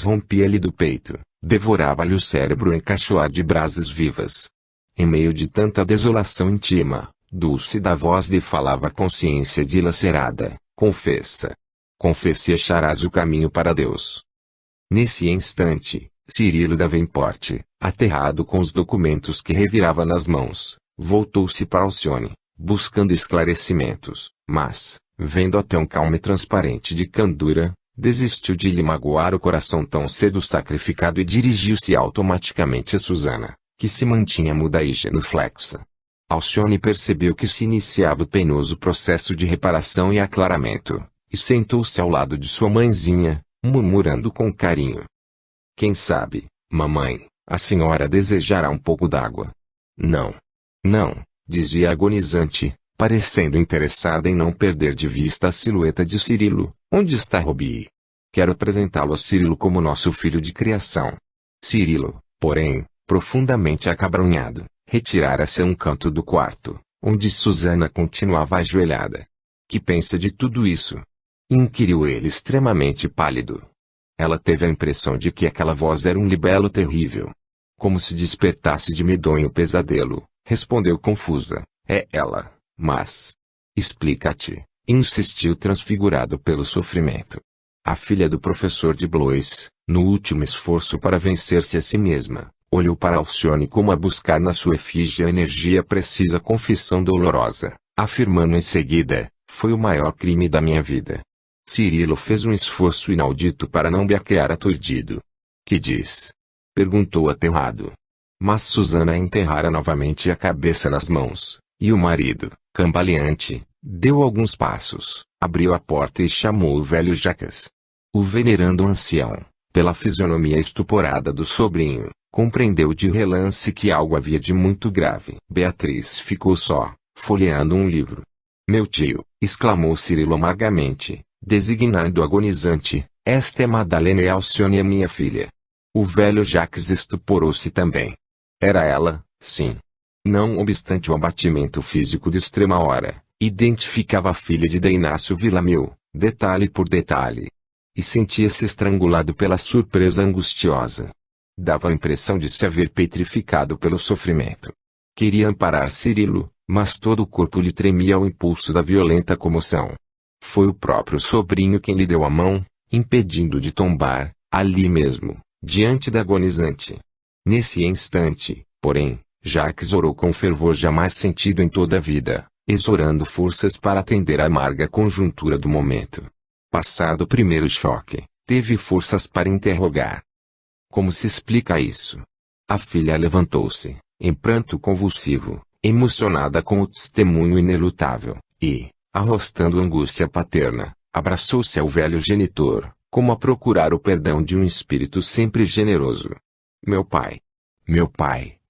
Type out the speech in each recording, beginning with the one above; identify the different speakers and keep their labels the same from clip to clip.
Speaker 1: rompia-lhe do peito, devorava-lhe o cérebro em cachoar de brasas vivas. Em meio de tanta desolação íntima, dúlcida voz lhe falava a consciência dilacerada: confessa. Confessa e acharás o caminho para Deus. Nesse instante, Cirilo Davenport, aterrado com os documentos que revirava nas mãos, voltou-se para Alcione, buscando esclarecimentos, mas, vendo a tão calma e transparente de candura, desistiu de lhe magoar o coração tão cedo sacrificado e dirigiu-se automaticamente a Susana, que se mantinha muda e genuflexa. Alcione percebeu que se iniciava o penoso processo de reparação e aclaramento, e sentou-se ao lado de sua mãezinha, murmurando com carinho: quem sabe, mamãe, a senhora desejará um pouco d'água? Não. Não, dizia agonizante, parecendo interessada em não perder de vista a silhueta de Cirilo. Onde está Robi? Quero apresentá-lo a Cirilo como nosso filho de criação. Cirilo, porém, profundamente acabrunhado, retirara-se a um canto do quarto, onde Susana continuava ajoelhada. Que pensa de tudo isso? Inquiriu ele extremamente pálido. Ela teve a impressão de que aquela voz era um libelo terrível. Como se despertasse de medonho pesadelo, respondeu confusa: é ela, mas... explica-te, insistiu transfigurado pelo sofrimento. A filha do professor de Blois, no último esforço para vencer-se a si mesma, olhou para Alcione como a buscar na sua efígie a energia precisa confissão dolorosa, afirmando em seguida: foi o maior crime da minha vida. Cirilo fez um esforço inaudito para não bequear aturdido. Que diz? Perguntou aterrado. Mas Susana enterrara novamente a cabeça nas mãos, e o marido, cambaleante, deu alguns passos, abriu a porta e chamou o velho Jacques. O venerando ancião, pela fisionomia estuporada do sobrinho, compreendeu de relance que algo havia de muito grave. Beatriz ficou só, folheando um livro. Meu tio, exclamou Cirilo amargamente, designando o agonizante, esta é Madalena e Alcione é minha filha. O velho Jacques estuporou-se também. Era ela, sim. Não obstante o abatimento físico de extrema hora, identificava a filha de Inácio Villamil, detalhe por detalhe. E sentia-se estrangulado pela surpresa angustiosa. Dava a impressão de se haver petrificado pelo sofrimento. Queria amparar Cirilo, mas todo o corpo lhe tremia ao impulso da violenta comoção. Foi o próprio sobrinho quem lhe deu a mão, impedindo de tombar, ali mesmo, diante da agonizante. Nesse instante, porém, Jacques orou com fervor jamais sentido em toda a vida, exorando forças para atender à amarga conjuntura do momento. Passado o primeiro choque, teve forças para interrogar. Como se explica isso? A filha levantou-se, em pranto convulsivo, emocionada com o testemunho inelutável, e, arrostando angústia paterna, abraçou-se ao velho genitor, como a procurar o perdão de um espírito sempre generoso. Meu pai,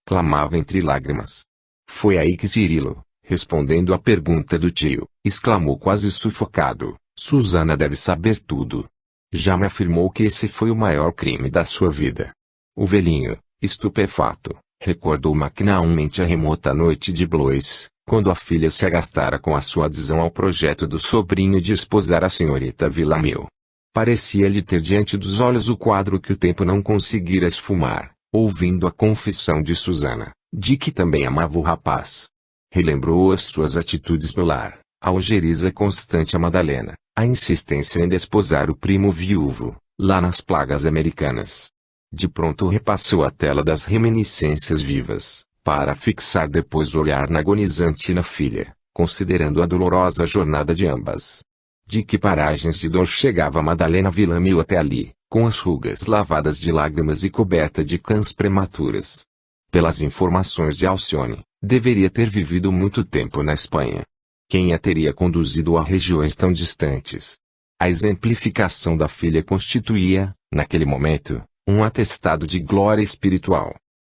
Speaker 1: clamava entre lágrimas. Foi aí que Cirilo, respondendo à pergunta do tio, exclamou quase sufocado: Susana deve saber tudo. Já me afirmou que esse foi o maior crime da sua vida. O velhinho, estupefato, recordou maquinalmente a remota noite de Blois, quando a filha se agastara com a sua adesão ao projeto do sobrinho de esposar a senhorita Villamil. Parecia-lhe ter diante dos olhos o quadro que o tempo não conseguira esfumar, ouvindo a confissão de Susana, de que também amava o rapaz. Relembrou as suas atitudes no lar, a ojeriza constante a Madalena, a insistência em desposar o primo viúvo, lá nas plagas americanas. De pronto repassou a tela das reminiscências vivas, para fixar depois o olhar na agonizante e na filha, considerando a dolorosa jornada de ambas. De que paragens de dor chegava Madalena Villamil até ali, com as rugas lavadas de lágrimas e coberta de cãs prematuras. Pelas informações de Alcione, deveria ter vivido muito tempo na Espanha. Quem a teria conduzido a regiões tão distantes? A exemplificação da filha constituía, naquele momento, um atestado de glória espiritual.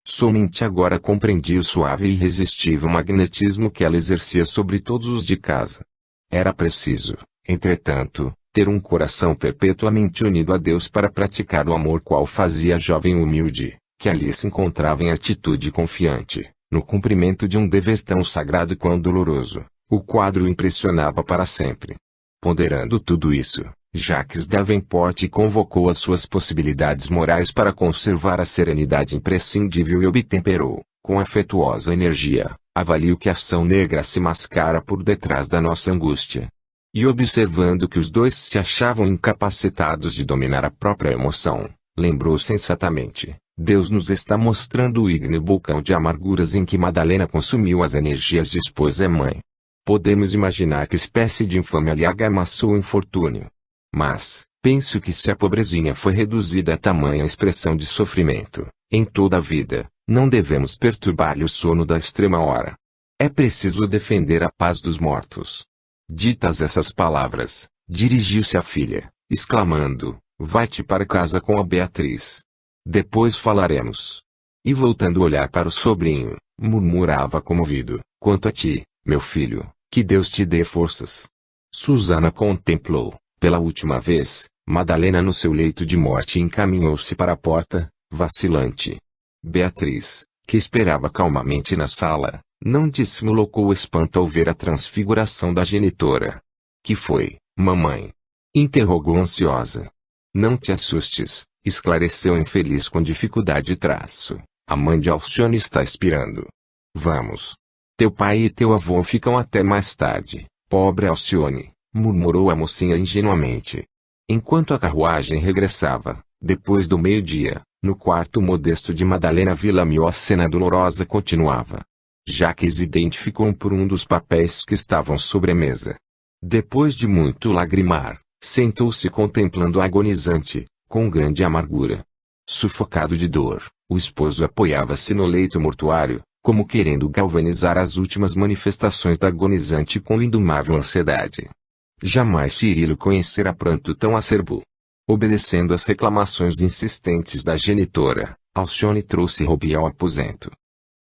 Speaker 1: Somente agora compreendia o suave e irresistível magnetismo que ela exercia sobre todos os de casa. Era preciso, entretanto, ter um coração perpetuamente unido a Deus para praticar o amor qual fazia a jovem humilde, que ali se encontrava em atitude confiante, no cumprimento de um dever tão sagrado quanto doloroso. O quadro impressionava para sempre. Ponderando tudo isso, Jacques Davenport convocou as suas possibilidades morais para conservar a serenidade imprescindível e obtemperou, com afetuosa energia, avalio que a ação negra se mascara por detrás da nossa angústia. E observando que os dois se achavam incapacitados de dominar a própria emoção, lembrou sensatamente: Deus nos está mostrando o ígneo vulcão de amarguras em que Madalena consumiu as energias de esposa e mãe. Podemos imaginar que espécie de infâmia lhe argamassou o infortúnio. Mas, penso que se a pobrezinha foi reduzida a tamanha expressão de sofrimento, em toda a vida, não devemos perturbar-lhe o sono da extrema hora. É preciso defender a paz dos mortos. Ditas essas palavras, dirigiu-se à filha, exclamando: vai-te para casa com a Beatriz. Depois falaremos. E voltando o olhar para o sobrinho, murmurava comovido: quanto a ti, meu filho, que Deus te dê forças. Susana contemplou, pela última vez, Madalena no seu leito de morte e encaminhou-se para a porta, vacilante. Beatriz, que esperava calmamente na sala, não dissimulou o espanto ao ver a transfiguração da genitora. Que foi, mamãe? Interrogou ansiosa. Não te assustes, esclareceu infeliz com dificuldade traço. A mãe de Alcione está expirando. Vamos. Teu pai e teu avô ficam até mais tarde, pobre Alcione, murmurou a mocinha ingenuamente. Enquanto a carruagem regressava, depois do meio-dia, no quarto modesto de Madalena Villamil a cena dolorosa continuava. Jacques identificou por um dos papéis que estavam sobre a mesa. Depois de muito lagrimar, sentou-se contemplando a agonizante, com grande amargura. Sufocado de dor, o esposo apoiava-se no leito mortuário, como querendo galvanizar as últimas manifestações da agonizante com indomável ansiedade. Jamais Cirilo conhecera pranto tão acerbo. Obedecendo às reclamações insistentes da genitora, Alcione trouxe Robi ao aposento.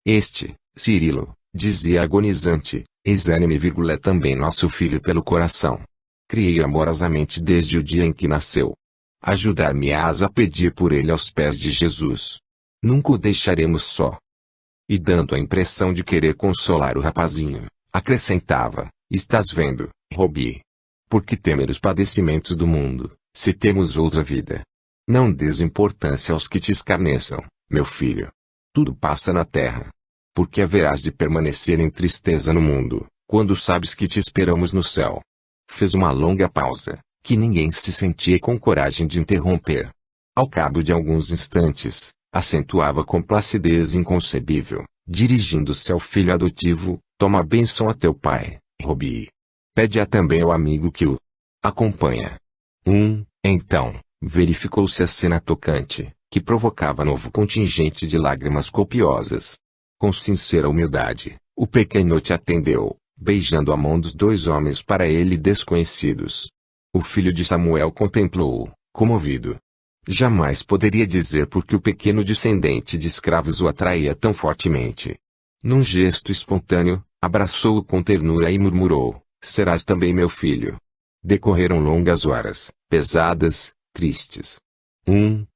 Speaker 1: Este, Cirilo, dizia agonizante, exame é também nosso filho pelo coração. Criei amorosamente desde o dia em que nasceu. Ajudar-me-ás a pedir por ele aos pés de Jesus. Nunca o deixaremos só. E dando a impressão de querer consolar o rapazinho, acrescentava: estás vendo, Robi? Por que temer os padecimentos do mundo, se temos outra vida? Não des importância aos que te escarneçam, meu filho. Tudo passa na terra. Por que haverás de permanecer em tristeza no mundo, quando sabes que te esperamos no céu? Fez uma longa pausa, que ninguém se sentia com coragem de interromper. Ao cabo de alguns instantes, acentuava com placidez inconcebível, dirigindo-se ao filho adotivo: toma a bênção a teu pai, Robi. Pede-a também ao amigo que o acompanha. Então, verificou-se a cena tocante, que provocava novo contingente de lágrimas copiosas. Com sincera humildade, o pequenote atendeu, beijando a mão dos dois homens para ele desconhecidos. O filho de Samuel contemplou-o, comovido. Jamais poderia dizer por que o pequeno descendente de escravos o atraía tão fortemente. Num gesto espontâneo, abraçou-o com ternura e murmurou: serás também meu filho. Decorreram longas horas, pesadas, tristes.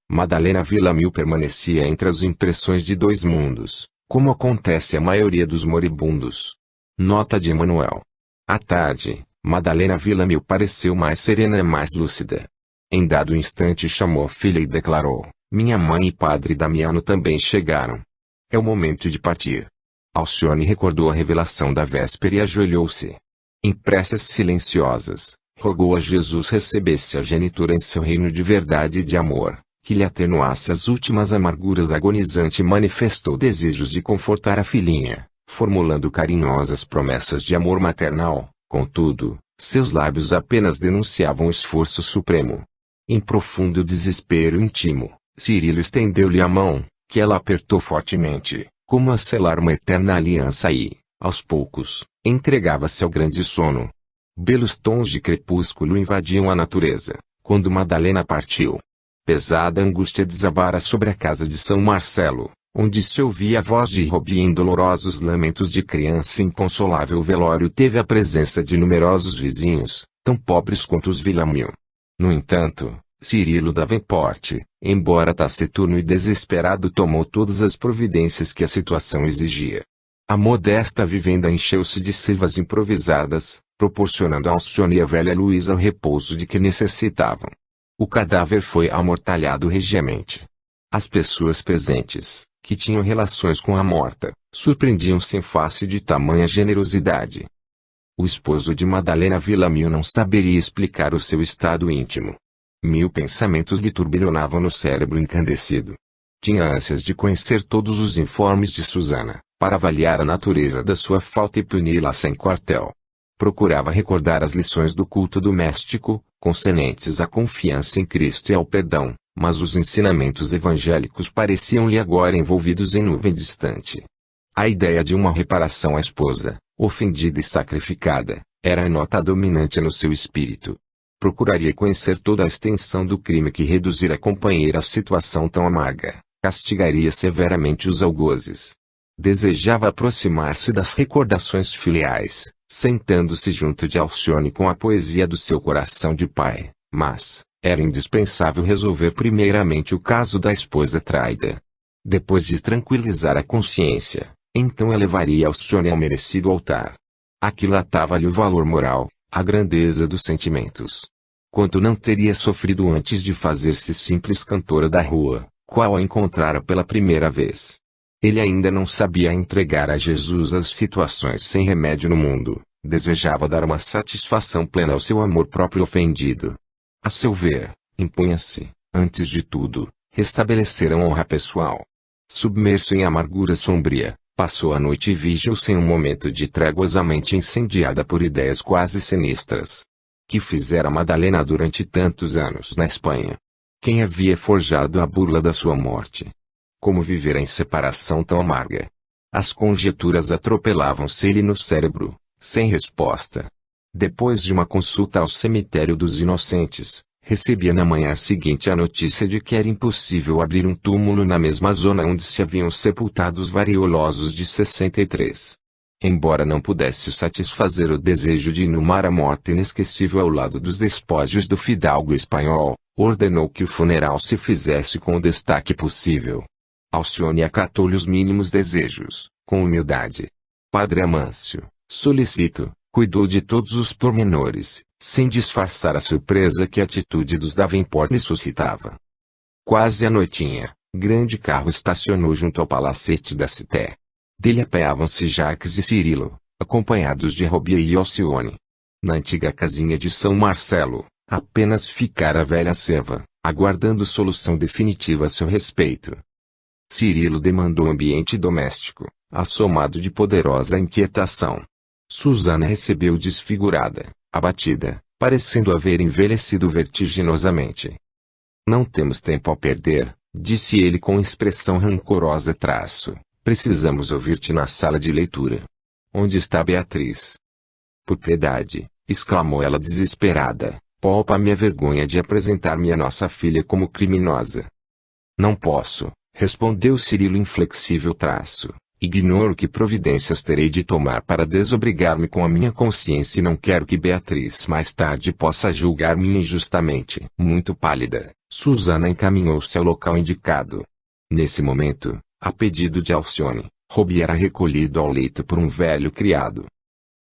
Speaker 1: Madalena Villamil permanecia entre as impressões de dois mundos, como acontece à maioria dos moribundos. Nota de Emanuel. À tarde, Madalena Villamil pareceu mais serena e mais lúcida. Em dado instante chamou a filha e declarou: minha mãe e padre Damiano também chegaram. É o momento de partir. Alcione recordou a revelação da véspera e ajoelhou-se. Em preces silenciosas, rogou a Jesus recebesse a genitora em seu reino de verdade e de amor, que lhe atenuasse as últimas amarguras. Agonizante manifestou desejos de confortar a filhinha, formulando carinhosas promessas de amor maternal. Contudo, seus lábios apenas denunciavam o esforço supremo. Em profundo desespero íntimo, Cirilo estendeu-lhe a mão, que ela apertou fortemente, como a selar uma eterna aliança e, aos poucos, entregava-se ao grande sono. Belos tons de crepúsculo invadiam a natureza, quando Madalena partiu. Pesada angústia desabara sobre a casa de São Marcelo, onde se ouvia a voz de Robi em dolorosos lamentos de criança inconsolável. O velório teve a presença de numerosos vizinhos, tão pobres quanto os Villamil. No entanto, Cirilo Davenport, embora taciturno e desesperado, tomou todas as providências que a situação exigia. A modesta vivenda encheu-se de silvas improvisadas, proporcionando a Alcione e a velha Luísa o repouso de que necessitavam. O cadáver foi amortalhado regiamente. As pessoas presentes, que tinham relações com a morta, surpreendiam-se em face de tamanha generosidade. O esposo de Madalena Villamil não saberia explicar o seu estado íntimo. 1000 pensamentos lhe turbilhonavam no cérebro encandecido. Tinha ânsias de conhecer todos os informes de Susana, para avaliar a natureza da sua falta e puni-la sem quartel. Procurava recordar as lições do culto doméstico, concernentes à confiança em Cristo e ao perdão, mas os ensinamentos evangélicos pareciam-lhe agora envolvidos em nuvem distante. A ideia de uma reparação à esposa, ofendida e sacrificada, era a nota dominante no seu espírito. Procuraria conhecer toda a extensão do crime que reduzira a companheira a situação tão amarga, castigaria severamente os algozes. Desejava aproximar-se das recordações filiais, sentando-se junto de Alcione com a poesia do seu coração de pai, mas era indispensável resolver primeiramente o caso da esposa traída. Depois de tranquilizar a consciência, então elevaria Alcione ao merecido altar. Aquilatava-lhe o valor moral, a grandeza dos sentimentos. Quanto não teria sofrido antes de fazer-se simples cantora da rua, qual a encontrara pela primeira vez. Ele ainda não sabia entregar a Jesus as situações sem remédio no mundo, desejava dar uma satisfação plena ao seu amor próprio ofendido. A seu ver, impunha-se, antes de tudo, restabelecer a honra pessoal. Submerso em amargura sombria, passou a noite vigíl sem um momento de tréguas, a mente incendiada por ideias quase sinistras. Que fizera Madalena durante tantos anos na Espanha? Quem havia forjado a burla da sua morte? Como vivera em separação tão amarga? As conjecturas atropelavam-se-lhe no cérebro, sem resposta. Depois de uma consulta ao cemitério dos Inocentes, recebia na manhã seguinte a notícia de que era impossível abrir um túmulo na mesma zona onde se haviam sepultado os variolosos de 63. Embora não pudesse satisfazer o desejo de inumar a morte inesquecível ao lado dos despojos do fidalgo espanhol, ordenou que o funeral se fizesse com o destaque possível. Alcione acatou-lhe os mínimos desejos, com humildade. Padre Amâncio, solicito, cuidou de todos os pormenores, sem disfarçar a surpresa que a atitude dos Davenport lhe suscitava. Quase à noitinha, grande carro estacionou junto ao palacete da Cité. Dele apeavam-se Jacques e Cirilo, acompanhados de Robier e Alcione. Na antiga casinha de São Marcelo, apenas ficara a velha serva, aguardando solução definitiva a seu respeito. Cirilo demandou ambiente doméstico, assomado de poderosa inquietação. Susana recebeu desfigurada, abatida, parecendo haver envelhecido vertiginosamente. Não temos tempo a perder, disse ele com expressão rancorosa. Precisamos ouvir-te na sala de leitura. Onde está Beatriz? Por piedade, exclamou ela desesperada, poupa-me a vergonha de apresentar-me a nossa filha como criminosa. Não posso, respondeu Cirilo inflexível. Ignoro que providências terei de tomar para desobrigar-me com a minha consciência e não quero que Beatriz mais tarde possa julgar-me injustamente. Muito pálida, Susana encaminhou-se ao local indicado. Nesse momento, a pedido de Alcione, Robier era recolhido ao leito por um velho criado.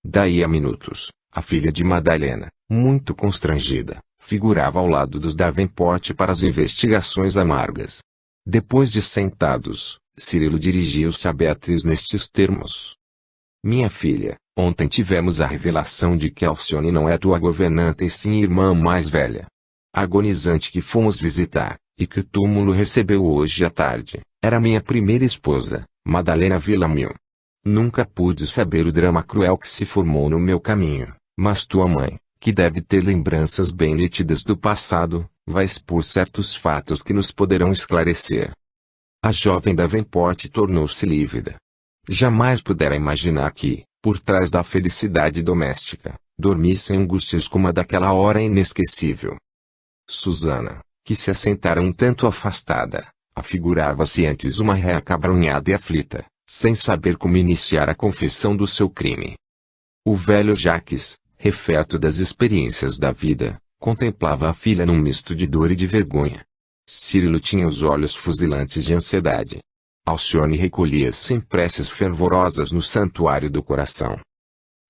Speaker 1: Daí a minutos, a filha de Madalena, muito constrangida, figurava ao lado dos Davenport para as investigações amargas. Depois de sentados, Cirilo dirigiu-se a Beatriz nestes termos. Minha filha, ontem tivemos a revelação de que Alcione não é tua governanta e sim irmã mais velha. Agonizante que fomos visitar, e que o túmulo recebeu hoje à tarde, era minha primeira esposa, Madalena Villamil. Nunca pude saber o drama cruel que se formou no meu caminho, mas tua mãe, que deve ter lembranças bem nítidas do passado, vai expor certos fatos que nos poderão esclarecer. A jovem Davenport tornou-se lívida. Jamais pudera imaginar que, por trás da felicidade doméstica, dormissem angústias como a daquela hora inesquecível. Susana, que se assentara um tanto afastada, afigurava-se antes uma réa acabrunhada e aflita, sem saber como iniciar a confissão do seu crime. O velho Jacques, referto das experiências da vida, contemplava a filha num misto de dor e de vergonha. Cirilo tinha os olhos fuzilantes de ansiedade. Alcione recolhia-se em preces fervorosas no santuário do coração.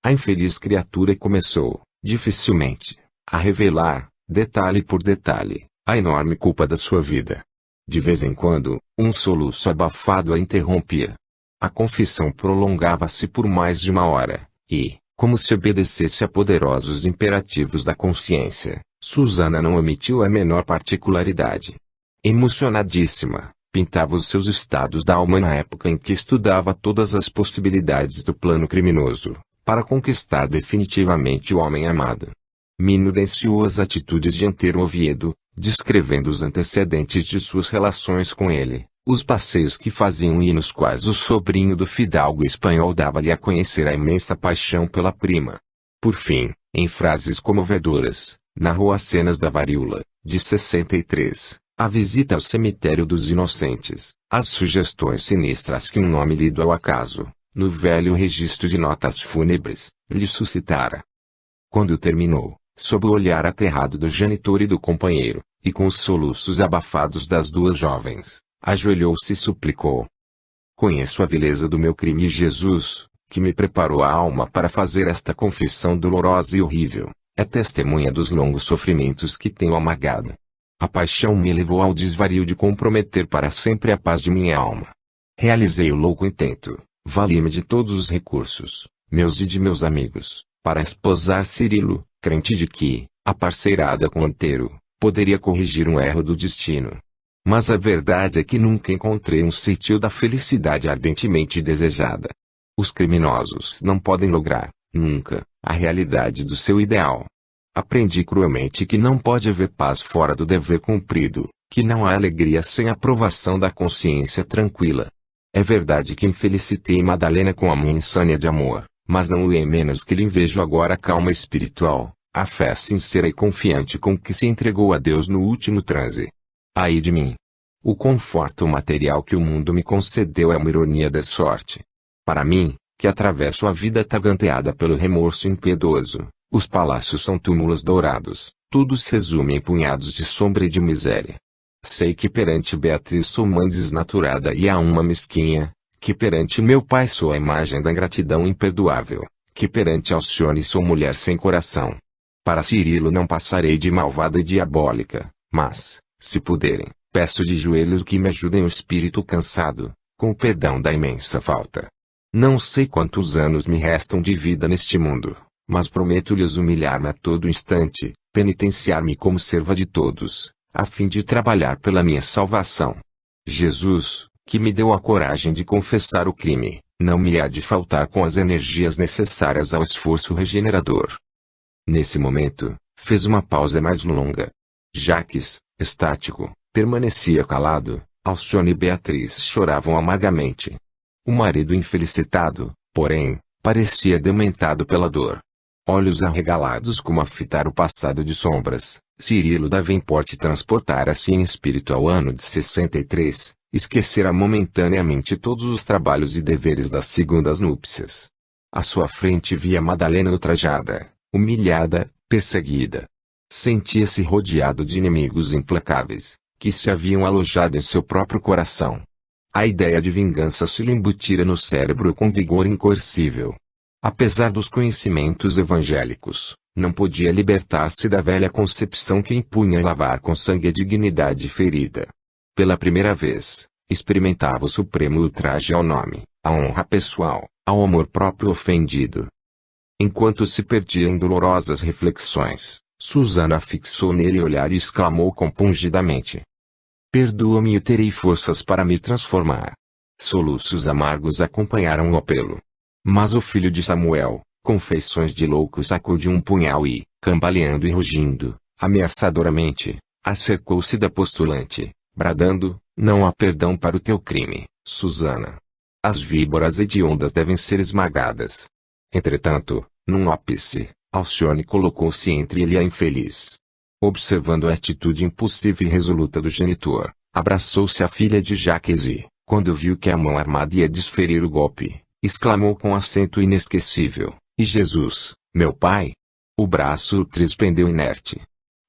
Speaker 1: A infeliz criatura começou, dificilmente, a revelar, detalhe por detalhe, a enorme culpa da sua vida. De vez em quando, um soluço abafado a interrompia. A confissão prolongava-se por mais de uma hora, e, como se obedecesse a poderosos imperativos da consciência, Susana não omitiu a menor particularidade. Emocionadíssima, pintava os seus estados da alma na época em que estudava todas as possibilidades do plano criminoso, para conquistar definitivamente o homem amado. Minudenciou as atitudes de Antero Oviedo, descrevendo os antecedentes de suas relações com ele, os passeios que faziam e nos quais o sobrinho do fidalgo espanhol dava-lhe a conhecer a imensa paixão pela prima. Por fim, em frases comovedoras, narrou as cenas da varíola, de 63, a visita ao cemitério dos inocentes, as sugestões sinistras que um nome lido ao acaso, no velho registro de notas fúnebres, lhe suscitara. Quando terminou, sob o olhar aterrado do genitor e do companheiro, e com os soluços abafados das duas jovens, ajoelhou-se e suplicou: Conheço a vileza do meu crime e Jesus, que me preparou a alma para fazer esta confissão dolorosa e horrível, é testemunha dos longos sofrimentos que tenho amargado. A paixão me levou ao desvario de comprometer para sempre a paz de minha alma. Realizei o louco intento, vali-me de todos os recursos, meus e de meus amigos, para esposar Cirilo, crente de que, aparceirada com Antero, poderia corrigir um erro do destino. Mas a verdade é que nunca encontrei um sítio da felicidade ardentemente desejada. Os criminosos não podem lograr, nunca, a realidade do seu ideal. Aprendi cruelmente que não pode haver paz fora do dever cumprido, que não há alegria sem a aprovação da consciência tranquila. É verdade que infelicitei Madalena com a minha insânia de amor, mas não é menos que lhe invejo agora a calma espiritual, a fé sincera e confiante com que se entregou a Deus no último transe. Ai de mim! O conforto material que o mundo me concedeu é uma ironia da sorte. Para mim, que atravesso a vida taganteada pelo remorso impiedoso, os palácios são túmulos dourados, tudo se resume em punhados de sombra e de miséria. Sei que perante Beatriz sou mãe desnaturada e a uma mesquinha, que perante meu pai sou a imagem da ingratidão imperdoável, que perante Alcione sou mulher sem coração. Para Cirilo não passarei de malvada e diabólica, mas, se puderem, peço de joelhos que me ajudem o espírito cansado, com o perdão da imensa falta. Não sei quantos anos me restam de vida neste mundo, mas prometo-lhes humilhar-me a todo instante, penitenciar-me como serva de todos, a fim de trabalhar pela minha salvação. Jesus, que me deu a coragem de confessar o crime, não me há de faltar com as energias necessárias ao esforço regenerador. Nesse momento, fez uma pausa mais longa. Jaques, estático, permanecia calado, Alcione e Beatriz choravam amargamente. O marido infelicitado, porém, parecia dementado pela dor. Olhos arregalados como a fitar o passado de sombras, Cirilo Davenport transportara-se em espírito ao ano de 63, esquecera momentaneamente todos os trabalhos e deveres das segundas núpcias. À sua frente via Madalena ultrajada, humilhada, perseguida. Sentia-se rodeado de inimigos implacáveis, que se haviam alojado em seu próprio coração. A ideia de vingança se lhe embutira no cérebro com vigor incoercível. Apesar dos conhecimentos evangélicos, não podia libertar-se da velha concepção que impunha lavar com sangue a dignidade ferida. Pela primeira vez, experimentava o supremo ultraje ao nome, à honra pessoal, ao amor próprio ofendido. Enquanto se perdia em dolorosas reflexões, Susana fixou nele o olhar e exclamou compungidamente: Perdoa-me e terei forças para me transformar. Soluços amargos acompanharam o apelo. Mas o filho de Samuel, com feições de louco, sacudiu um punhal e, cambaleando e rugindo, ameaçadoramente, acercou-se da postulante, bradando: Não há perdão para o teu crime, Susana. As víboras hediondas devem ser esmagadas. Entretanto, num ápice, Alcione colocou-se entre ele e a infeliz. Observando a atitude impulsiva e resoluta do genitor, abraçou-se à filha de Jaques e, quando viu que a mão armada ia desferir o golpe, exclamou com acento inesquecível: E Jesus, meu pai? O braço trispendeu inerte.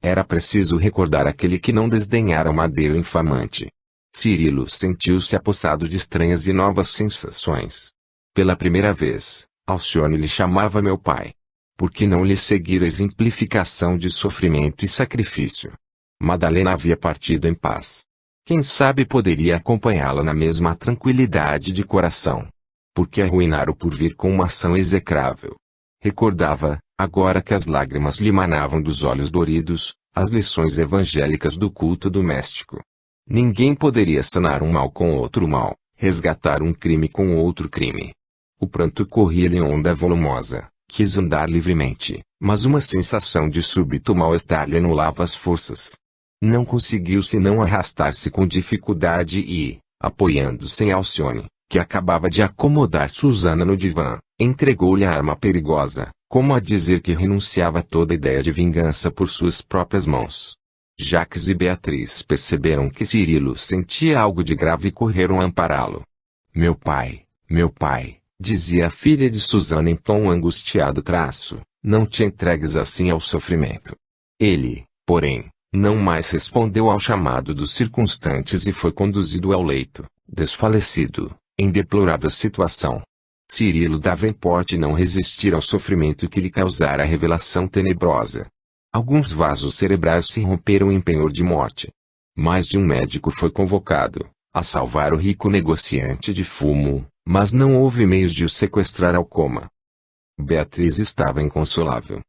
Speaker 1: Era preciso recordar aquele que não desdenhara o madeiro infamante. Cirilo sentiu-se apossado de estranhas e novas sensações. Pela primeira vez, Alcione lhe chamava meu pai. Por que não lhe seguir a exemplificação de sofrimento e sacrifício? Madalena havia partido em paz. Quem sabe poderia acompanhá-la na mesma tranquilidade de coração. Por que arruinar o porvir com uma ação execrável? Recordava, agora que as lágrimas lhe manavam dos olhos doridos, as lições evangélicas do culto doméstico. Ninguém poderia sanar um mal com outro mal, resgatar um crime com outro crime. O pranto corria-lhe em onda volumosa, quis andar livremente, mas uma sensação de súbito mal-estar lhe anulava as forças. Não conseguiu senão arrastar-se com dificuldade e, apoiando-se em Alcione, que acabava de acomodar Susana no divã, entregou-lhe a arma perigosa, como a dizer que renunciava a toda ideia de vingança por suas próprias mãos. Jacques e Beatriz perceberam que Cirilo sentia algo de grave e correram ampará-lo. Meu pai, dizia a filha de Susana em tom angustiado não te entregues assim ao sofrimento. Ele, porém, não mais respondeu ao chamado dos circunstantes e foi conduzido ao leito, desfalecido, em deplorável situação. Cirilo Davenport não resistira ao sofrimento que lhe causara a revelação tenebrosa. Alguns vasos cerebrais se romperam em penhor de morte. Mais de um médico foi convocado, a salvar o rico negociante de fumo, mas não houve meios de o sequestrar ao coma. Beatriz estava inconsolável.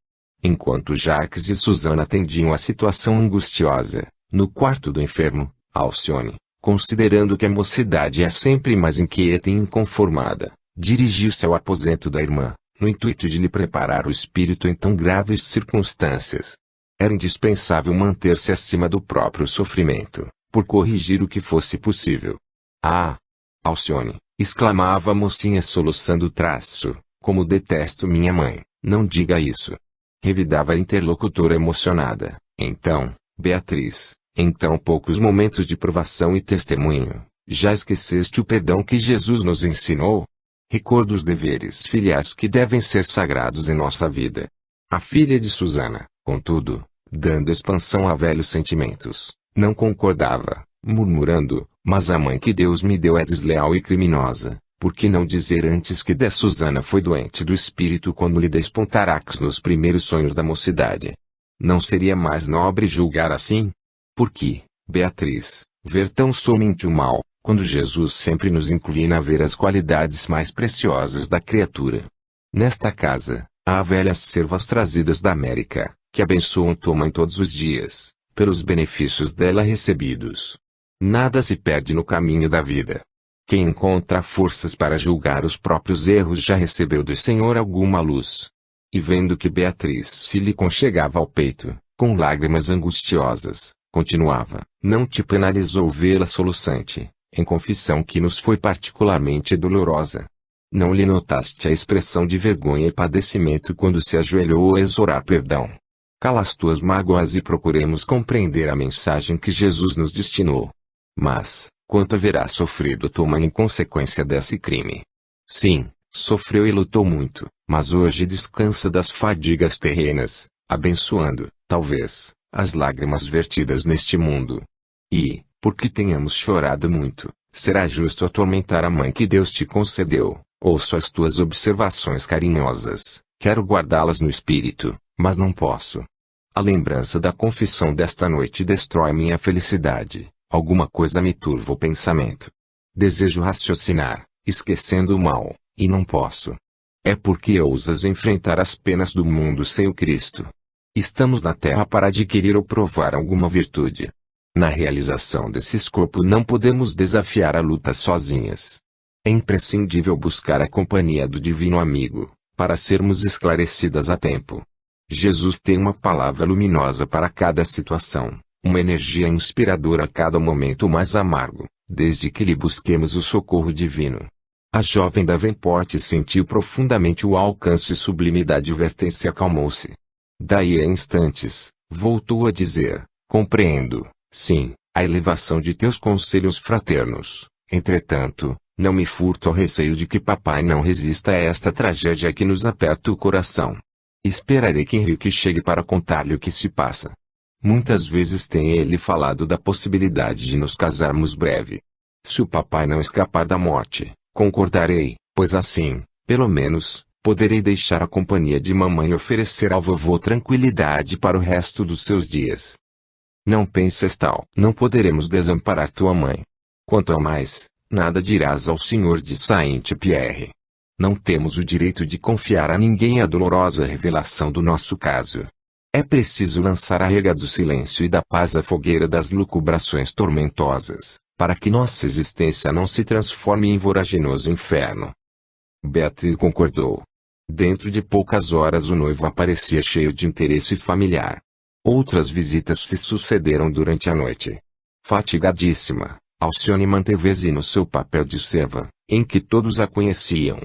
Speaker 1: Enquanto Jacques e Susana atendiam a situação angustiosa, no quarto do enfermo, Alcione, considerando que a mocidade é sempre mais inquieta e inconformada, dirigiu-se ao aposento da irmã, no intuito de lhe preparar o espírito em tão graves circunstâncias. Era indispensável manter-se acima do próprio sofrimento, por corrigir o que fosse possível. Ah! Alcione, exclamava a mocinha soluçando como detesto minha mãe, não diga isso. Revidava a interlocutora emocionada. Então, Beatriz, em tão poucos momentos de provação e testemunho, já esqueceste o perdão que Jesus nos ensinou? Recorda os deveres filiais que devem ser sagrados em nossa vida. A filha de Susana, contudo, dando expansão a velhos sentimentos, não concordava, murmurando, mas a mãe que Deus me deu é desleal e criminosa. Por que não dizer antes que Susana foi doente do espírito quando lhe despontarax nos primeiros sonhos da mocidade? Não seria mais nobre julgar assim? Por que, Beatriz, ver tão somente o mal, quando Jesus sempre nos inclina a ver as qualidades mais preciosas da criatura? Nesta casa, há velhas servas trazidas da América, que abençoam tua mãe todos os dias, pelos benefícios dela recebidos. Nada se perde no caminho da vida. Quem encontra forças para julgar os próprios erros já recebeu do Senhor alguma luz. E vendo que Beatriz se lhe conchegava ao peito, com lágrimas angustiosas, continuava, não te penalizou vê-la soluçante, em confissão que nos foi particularmente dolorosa. Não lhe notaste a expressão de vergonha e padecimento quando se ajoelhou a exorar perdão? Cala as tuas mágoas e procuremos compreender a mensagem que Jesus nos destinou. Mas, quanto haverá sofrido tua mãe em consequência desse crime? Sim, sofreu e lutou muito, mas hoje descansa das fadigas terrenas, abençoando, talvez, as lágrimas vertidas neste mundo. E, porque tenhamos chorado muito, será justo atormentar a mãe que Deus te concedeu. Ouço as tuas observações carinhosas, quero guardá-las no espírito, mas não posso. A lembrança da confissão desta noite destrói minha felicidade. Alguma coisa me turva o pensamento. Desejo raciocinar, esquecendo o mal, e não posso. É porque ousas enfrentar as penas do mundo sem o Cristo. Estamos na terra para adquirir ou provar alguma virtude. Na realização desse escopo não podemos desafiar a luta sozinhas. É imprescindível buscar a companhia do Divino Amigo, para sermos esclarecidas a tempo. Jesus tem uma palavra luminosa para cada situação. Uma energia inspiradora a cada momento mais amargo, desde que lhe busquemos o socorro divino. A jovem Davenport sentiu profundamente o alcance sublime da advertência e acalmou-se. Daí a instantes, voltou a dizer, compreendo, sim, a elevação de teus conselhos fraternos. Entretanto, não me furto ao receio de que papai não resista a esta tragédia que nos aperta o coração. Esperarei que Henrique chegue para contar-lhe o que se passa. Muitas vezes tem ele falado da possibilidade de nos casarmos breve. Se o papai não escapar da morte, concordarei, pois assim, pelo menos, poderei deixar a companhia de mamãe e oferecer ao vovô tranquilidade para o resto dos seus dias. Não penses tal. Não poderemos desamparar tua mãe. Quanto ao mais, nada dirás ao senhor de Saint-Pierre. Não temos o direito de confiar a ninguém a dolorosa revelação do nosso caso. É preciso lançar a rega do silêncio e da paz à fogueira das lucubrações tormentosas, para que nossa existência não se transforme em voraginoso inferno. Beatriz concordou. Dentro de poucas horas o noivo aparecia cheio de interesse familiar. Outras visitas se sucederam durante a noite. Fatigadíssima, Alcione manteve-se no seu papel de serva, em que todos a conheciam.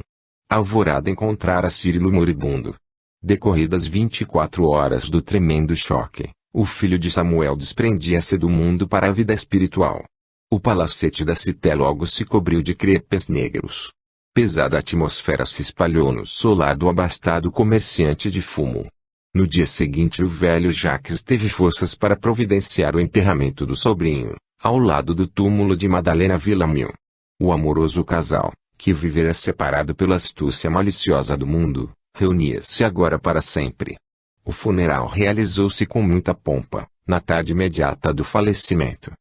Speaker 1: Alvorada encontrara Cirilo moribundo. Decorridas 24 horas do tremendo choque, o filho de Samuel desprendia-se do mundo para a vida espiritual. O palacete da Cité logo se cobriu de crepes negros. Pesada atmosfera se espalhou no solar do abastado comerciante de fumo. No dia seguinte o velho Jacques teve forças para providenciar o enterramento do sobrinho, ao lado do túmulo de Madalena Villamil. O amoroso casal, que vivera separado pela astúcia maliciosa do mundo, reunia-se agora para sempre. O funeral realizou-se com muita pompa, na tarde imediata do falecimento.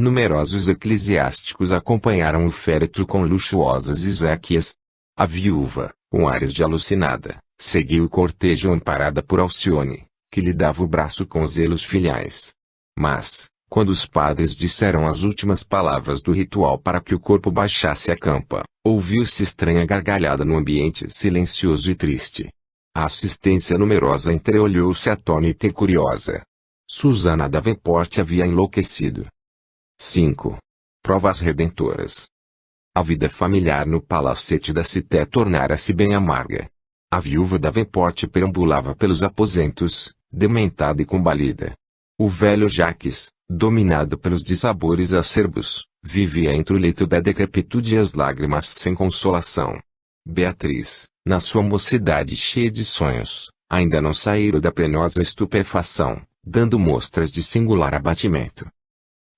Speaker 1: Numerosos eclesiásticos acompanharam o féretro com luxuosas exéquias. A viúva, com ares de alucinada, seguiu o cortejo amparada por Alcione, que lhe dava o braço com zelos filiais. Mas, quando os padres disseram as últimas palavras do ritual para que o corpo baixasse a campa, ouviu-se estranha gargalhada no ambiente silencioso e triste. A assistência numerosa entreolhou-se atônita e curiosa. Susana Davenport havia enlouquecido. 5. Provas redentoras. A vida familiar no palacete da Cité tornara-se bem amarga. A viúva Davenport perambulava pelos aposentos, dementada e combalida. O velho Jacques, dominado pelos dissabores acerbos, vivia entre o leito da decrepitude e as lágrimas sem consolação. Beatriz, na sua mocidade cheia de sonhos, ainda não saíra da penosa estupefação, dando mostras de singular abatimento.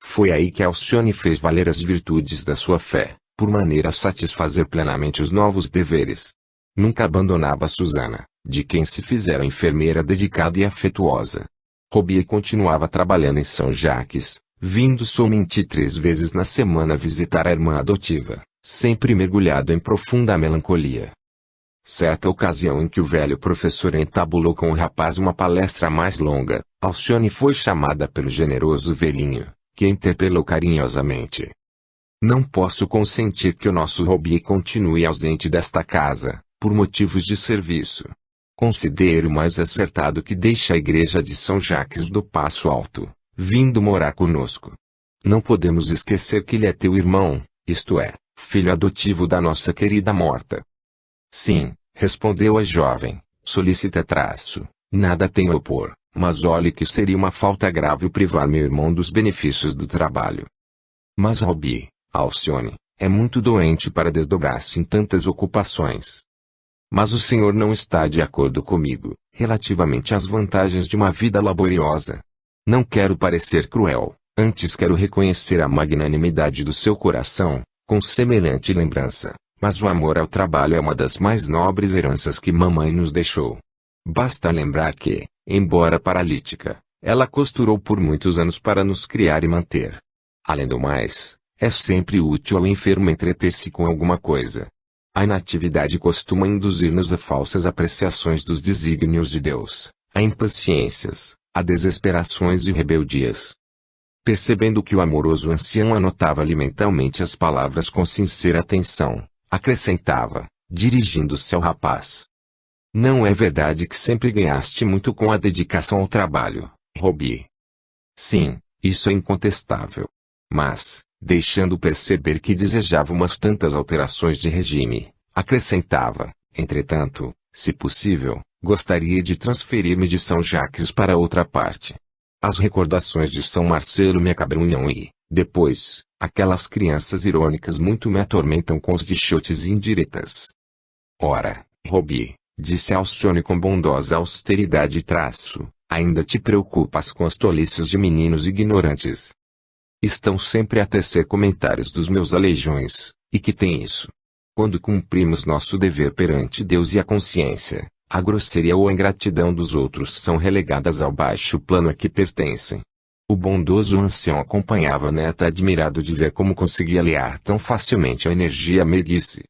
Speaker 1: Foi aí que Alcione fez valer as virtudes da sua fé, por maneira a satisfazer plenamente os novos deveres. Nunca abandonava Susana, de quem se fizera enfermeira dedicada e afetuosa. Robier continuava trabalhando em São Jacques, vindo somente 3 vezes na semana visitar a irmã adotiva, sempre mergulhado em profunda melancolia. Certa ocasião em que o velho professor entabulou com o rapaz uma palestra mais longa, Alcione foi chamada pelo generoso velhinho, que interpelou carinhosamente. Não posso consentir que o nosso Robier continue ausente desta casa, por motivos de serviço. Considero mais acertado que deixe a igreja de São Jacques do Passo Alto, vindo morar conosco. Não podemos esquecer que ele é teu irmão, isto é, filho adotivo da nossa querida morta. Sim, respondeu a jovem, solícita traço, nada tenho a opor, mas olhe que seria uma falta grave o privar meu irmão dos benefícios do trabalho. Mas Robier, Alcione, é muito doente para desdobrar-se em tantas ocupações. Mas o senhor não está de acordo comigo, relativamente às vantagens de uma vida laboriosa. Não quero parecer cruel, antes quero reconhecer a magnanimidade do seu coração, com semelhante lembrança, mas o amor ao trabalho é uma das mais nobres heranças que mamãe nos deixou. Basta lembrar que, embora paralítica, ela costurou por muitos anos para nos criar e manter. Além do mais, é sempre útil ao enfermo entreter-se com alguma coisa. A inatividade costuma induzir-nos a falsas apreciações dos desígnios de Deus, a impaciências, a desesperações e rebeldias. Percebendo que o amoroso ancião anotava-lhe mentalmente as palavras com sincera atenção, acrescentava, dirigindo-se ao rapaz. Não é verdade que sempre ganhaste muito com a dedicação ao trabalho, Robier? Sim, isso é incontestável. Mas, deixando perceber que desejava umas tantas alterações de regime, acrescentava, entretanto, se possível, gostaria de transferir-me de São Jacques para outra parte. As recordações de São Marcelo me acabrunham e, depois, aquelas crianças irônicas muito me atormentam com os dichotes e indiretas. Ora, Robier, disse Alcione com bondosa austeridade traço, ainda te preocupas com as tolices de meninos ignorantes. Estão sempre a tecer comentários dos meus aleijões, e que tem isso? Quando cumprimos nosso dever perante Deus e a consciência, a grosseria ou a ingratidão dos outros são relegadas ao baixo plano a que pertencem. O bondoso ancião acompanhava a neta admirado de ver como conseguia aliar tão facilmente a energia à meiguice.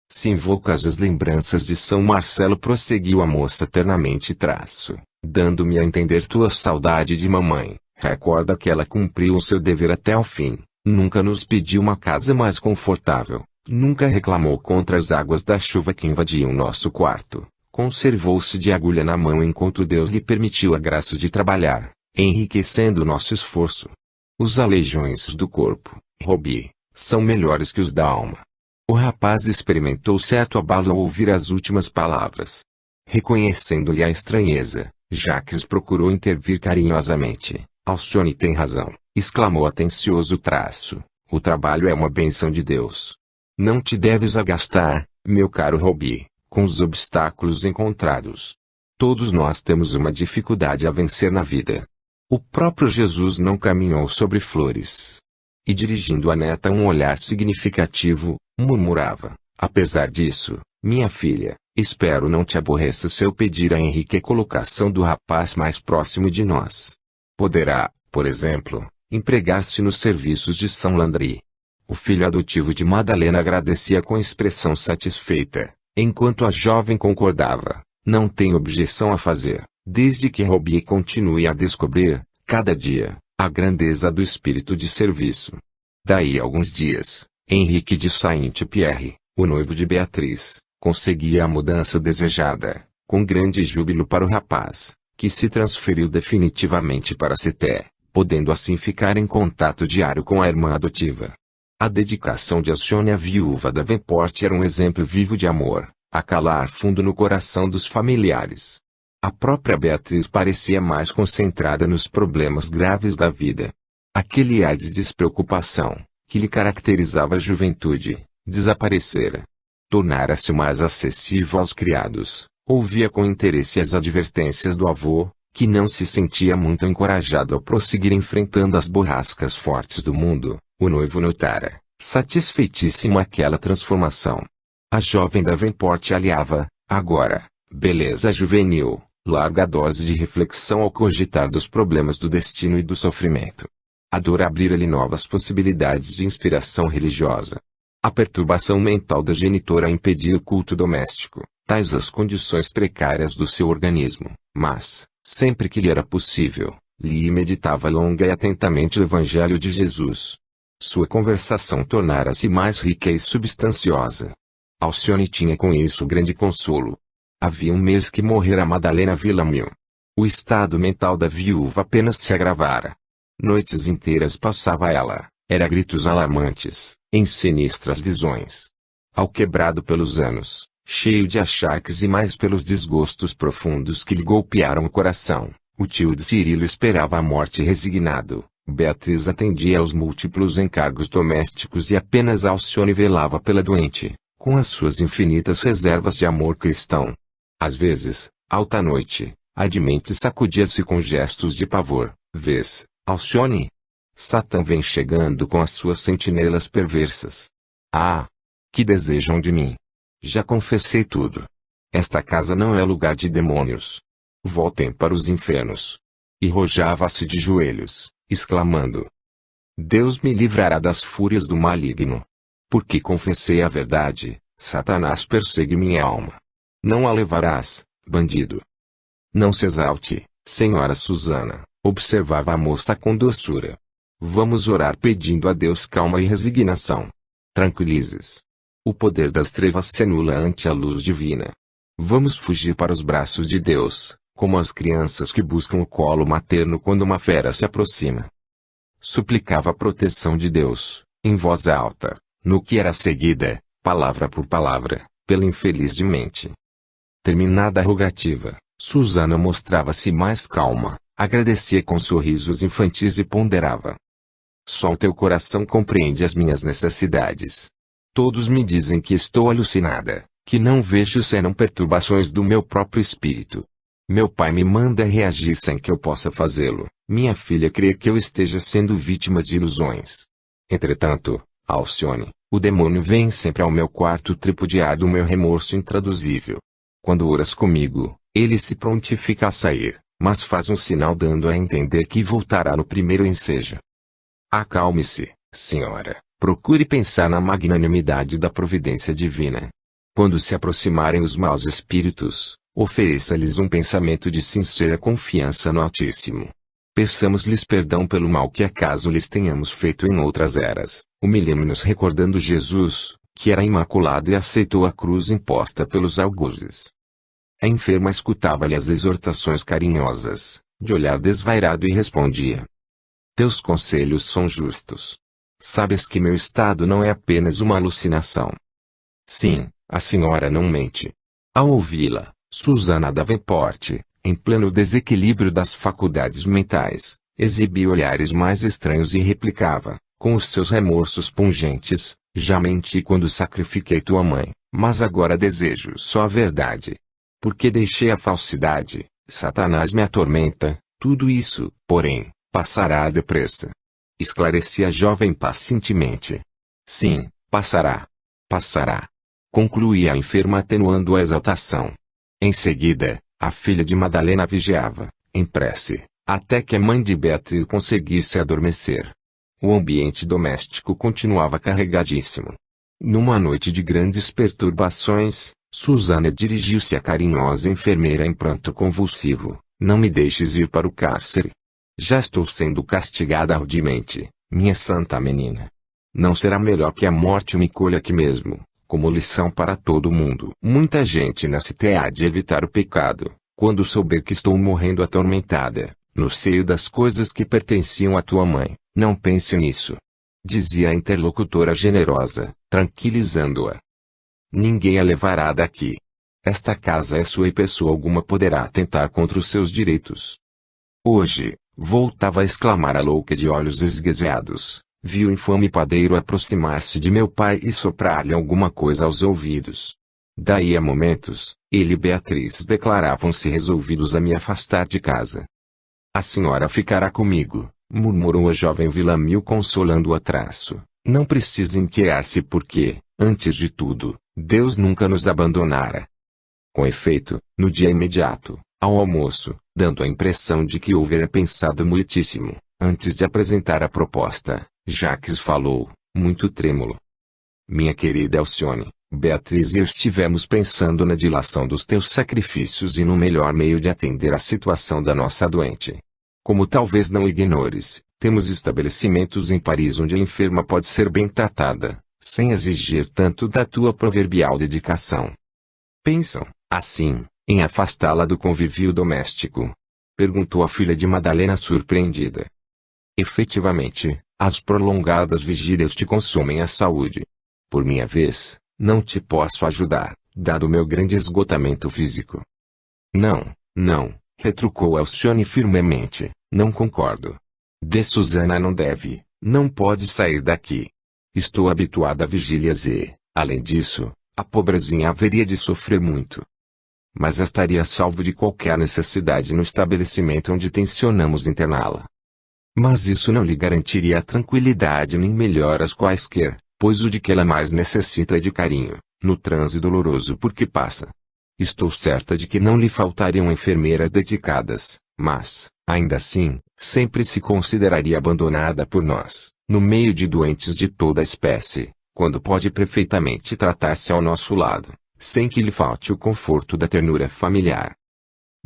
Speaker 1: Se invocas as lembranças de São Marcelo, prosseguiu a moça ternamente, dando-me a entender tua saudade de mamãe, recorda que ela cumpriu o seu dever até o fim, nunca nos pediu uma casa mais confortável, nunca reclamou contra as águas da chuva que invadiam nosso quarto, conservou-se de agulha na mão enquanto Deus lhe permitiu a graça de trabalhar, enriquecendo nosso esforço. Os aleijões do corpo, Robi, são melhores que os da alma. O rapaz experimentou certo abalo ao ouvir as últimas palavras. Reconhecendo-lhe a estranheza, Jacques procurou intervir carinhosamente. Alcione tem razão, exclamou atencioso. O trabalho é uma bênção de Deus. Não te deves agastar, meu caro Robi, com os obstáculos encontrados. Todos nós temos uma dificuldade a vencer na vida. O próprio Jesus não caminhou sobre flores. E dirigindo à neta um olhar significativo, murmurava: apesar disso, minha filha, espero não te aborreça se eu pedir a Henrique a colocação do rapaz mais próximo de nós. Poderá, por exemplo, empregar-se nos serviços de São Landry. O filho adotivo de Madalena agradecia com expressão satisfeita, enquanto a jovem concordava: não tem objeção a fazer, desde que Robi continue a descobrir, cada dia, a grandeza do espírito de serviço. Daí a alguns dias, Henrique de Saint-Pierre, o noivo de Beatriz, conseguia a mudança desejada, com grande júbilo para o rapaz, que se transferiu definitivamente para Ceté, podendo assim ficar em contato diário com a irmã adotiva. A dedicação de Alcione à viúva Davenport era um exemplo vivo de amor, a calar fundo no coração dos familiares. A própria Beatriz parecia mais concentrada nos problemas graves da vida. Aquele ar de despreocupação, que lhe caracterizava a juventude, desaparecera. Tornara-se mais acessível aos criados, ouvia com interesse as advertências do avô, que não se sentia muito encorajado a prosseguir enfrentando as borrascas fortes do mundo. O noivo notara, satisfeitíssimo, aquela transformação. A jovem Davenport aliava, agora, beleza juvenil, larga dose de reflexão ao cogitar dos problemas do destino e do sofrimento. A dor abrira-lhe novas possibilidades de inspiração religiosa. A perturbação mental da genitora impedia o culto doméstico, tais as condições precárias do seu organismo, mas, sempre que lhe era possível, lia e meditava longa e atentamente o Evangelho de Jesus. Sua conversação tornara-se mais rica e substanciosa. Alcione tinha com isso grande consolo. Havia um mês que morrera Madalena Villamil. O estado mental da viúva apenas se agravara. Noites inteiras passava ela, era gritos alarmantes, em sinistras visões. Alquebrado pelos anos, cheio de achaques e mais pelos desgostos profundos que lhe golpearam o coração, o tio de Cirilo esperava a morte resignado. Beatriz atendia aos múltiplos encargos domésticos e apenas Alcione velava pela doente, com as suas infinitas reservas de amor cristão. Às vezes, alta noite, a demente sacudia-se com gestos de pavor. Vês, Alcione? Satã vem chegando com as suas sentinelas perversas. Ah! Que desejam de mim? Já confessei tudo. Esta casa não é lugar de demônios. Voltem para os infernos. E rojava-se de joelhos, exclamando: Deus me livrará das fúrias do maligno. Porque confessei a verdade, Satanás persegue minha alma. Não a levarás, bandido. Não se exalte, senhora Susana, observava a moça com doçura. Vamos orar pedindo a Deus calma e resignação. Tranquilizes. O poder das trevas se anula ante a luz divina. Vamos fugir para os braços de Deus, como as crianças que buscam o colo materno quando uma fera se aproxima. Suplicava a proteção de Deus, em voz alta, no que era seguida, palavra por palavra, pela infeliz demente. Terminada a rogativa, Susana mostrava-se mais calma, agradecia com sorrisos infantis e ponderava: só o teu coração compreende as minhas necessidades. Todos me dizem que estou alucinada, que não vejo senão perturbações do meu próprio espírito. Meu pai me manda reagir sem que eu possa fazê-lo. Minha filha crê que eu esteja sendo vítima de ilusões. Entretanto, Alcione, O demônio vem sempre ao meu quarto tripudiar do meu remorso intraduzível. Quando oras comigo, ele se prontifica a sair, mas faz um sinal dando a entender que voltará no primeiro ensejo. Acalme-se, senhora, procure pensar na magnanimidade da providência divina. Quando se aproximarem os maus espíritos, ofereça-lhes um pensamento de sincera confiança no Altíssimo. Peçamos-lhes perdão pelo mal que acaso lhes tenhamos feito em outras eras. Humilhemo-nos recordando Jesus, que era imaculado e aceitou a cruz imposta pelos algozes. A enferma escutava-lhe as exortações carinhosas, de olhar desvairado e respondia: Teus conselhos são justos. Sabes que meu estado não é apenas uma alucinação. Sim, a senhora não mente. Ao ouvi-la, Susana Davenport, em pleno desequilíbrio das faculdades mentais, exibia olhares mais estranhos e replicava, com os seus remorsos pungentes: já menti quando sacrifiquei tua mãe, mas agora desejo só a verdade. Porque deixei a falsidade, Satanás me atormenta, tudo isso, porém, passará depressa. Esclarecia a jovem pacientemente. Sim, passará. Passará. Concluía a enferma atenuando a exaltação. Em seguida, a filha de Madalena vigiava, em prece, até que a mãe de Beatriz conseguisse adormecer. O ambiente doméstico continuava carregadíssimo. Numa noite de grandes perturbações, Susana dirigiu-se à carinhosa enfermeira em pranto convulsivo: não me deixes ir para o cárcere. Já estou sendo castigada arduamente, minha santa menina. Não será melhor que a morte me colha aqui mesmo, como lição para todo mundo? Muita gente na cité há de evitar o pecado, quando souber que estou morrendo atormentada, no seio das coisas que pertenciam à tua mãe. Não pense nisso, dizia a interlocutora generosa, tranquilizando-a. Ninguém a levará daqui. Esta casa é sua e pessoa alguma poderá atentar contra os seus direitos. Hoje, voltava a exclamar a louca de olhos esguezeados, vi o infame padeiro aproximar-se de meu pai e soprar-lhe alguma coisa aos ouvidos. Daí a momentos, ele e Beatriz declaravam-se resolvidos a me afastar de casa. A senhora ficará comigo, murmurou a jovem Villamil consolando-o a traço. Não precisa inquietar-se porque, antes de tudo, Deus nunca nos abandonara. Com efeito, no dia imediato, ao almoço, dando a impressão de que houvera pensado muitíssimo, antes de apresentar a proposta, Jacques falou, muito trêmulo. Minha querida Alcione, Beatriz e eu estivemos pensando na dilação dos teus sacrifícios e no melhor meio de atender à situação da nossa doente. Como talvez não ignores, temos estabelecimentos em Paris onde a enferma pode ser bem tratada, sem exigir tanto da tua proverbial dedicação. Pensam, assim, em afastá-la do convívio doméstico? Perguntou a filha de Madalena surpreendida. Efetivamente, as prolongadas vigílias te consomem a saúde. Por minha vez, não te posso ajudar, dado o meu grande esgotamento físico. Não, retrucou Alcione firmemente, não concordo. De Susana não pode sair daqui. Estou habituada a vigílias e, além disso, a pobrezinha haveria de sofrer muito. Mas estaria salvo de qualquer necessidade no estabelecimento onde tencionamos interná-la. Mas isso não lhe garantiria a tranquilidade nem melhoras quaisquer, pois o de que ela mais necessita é de carinho, no transe doloroso por que passa. Estou certa de que não lhe faltariam enfermeiras dedicadas, mas, ainda assim, sempre se consideraria abandonada por nós, no meio de doentes de toda a espécie, quando pode perfeitamente tratar-se ao nosso lado, sem que lhe falte o conforto da ternura familiar.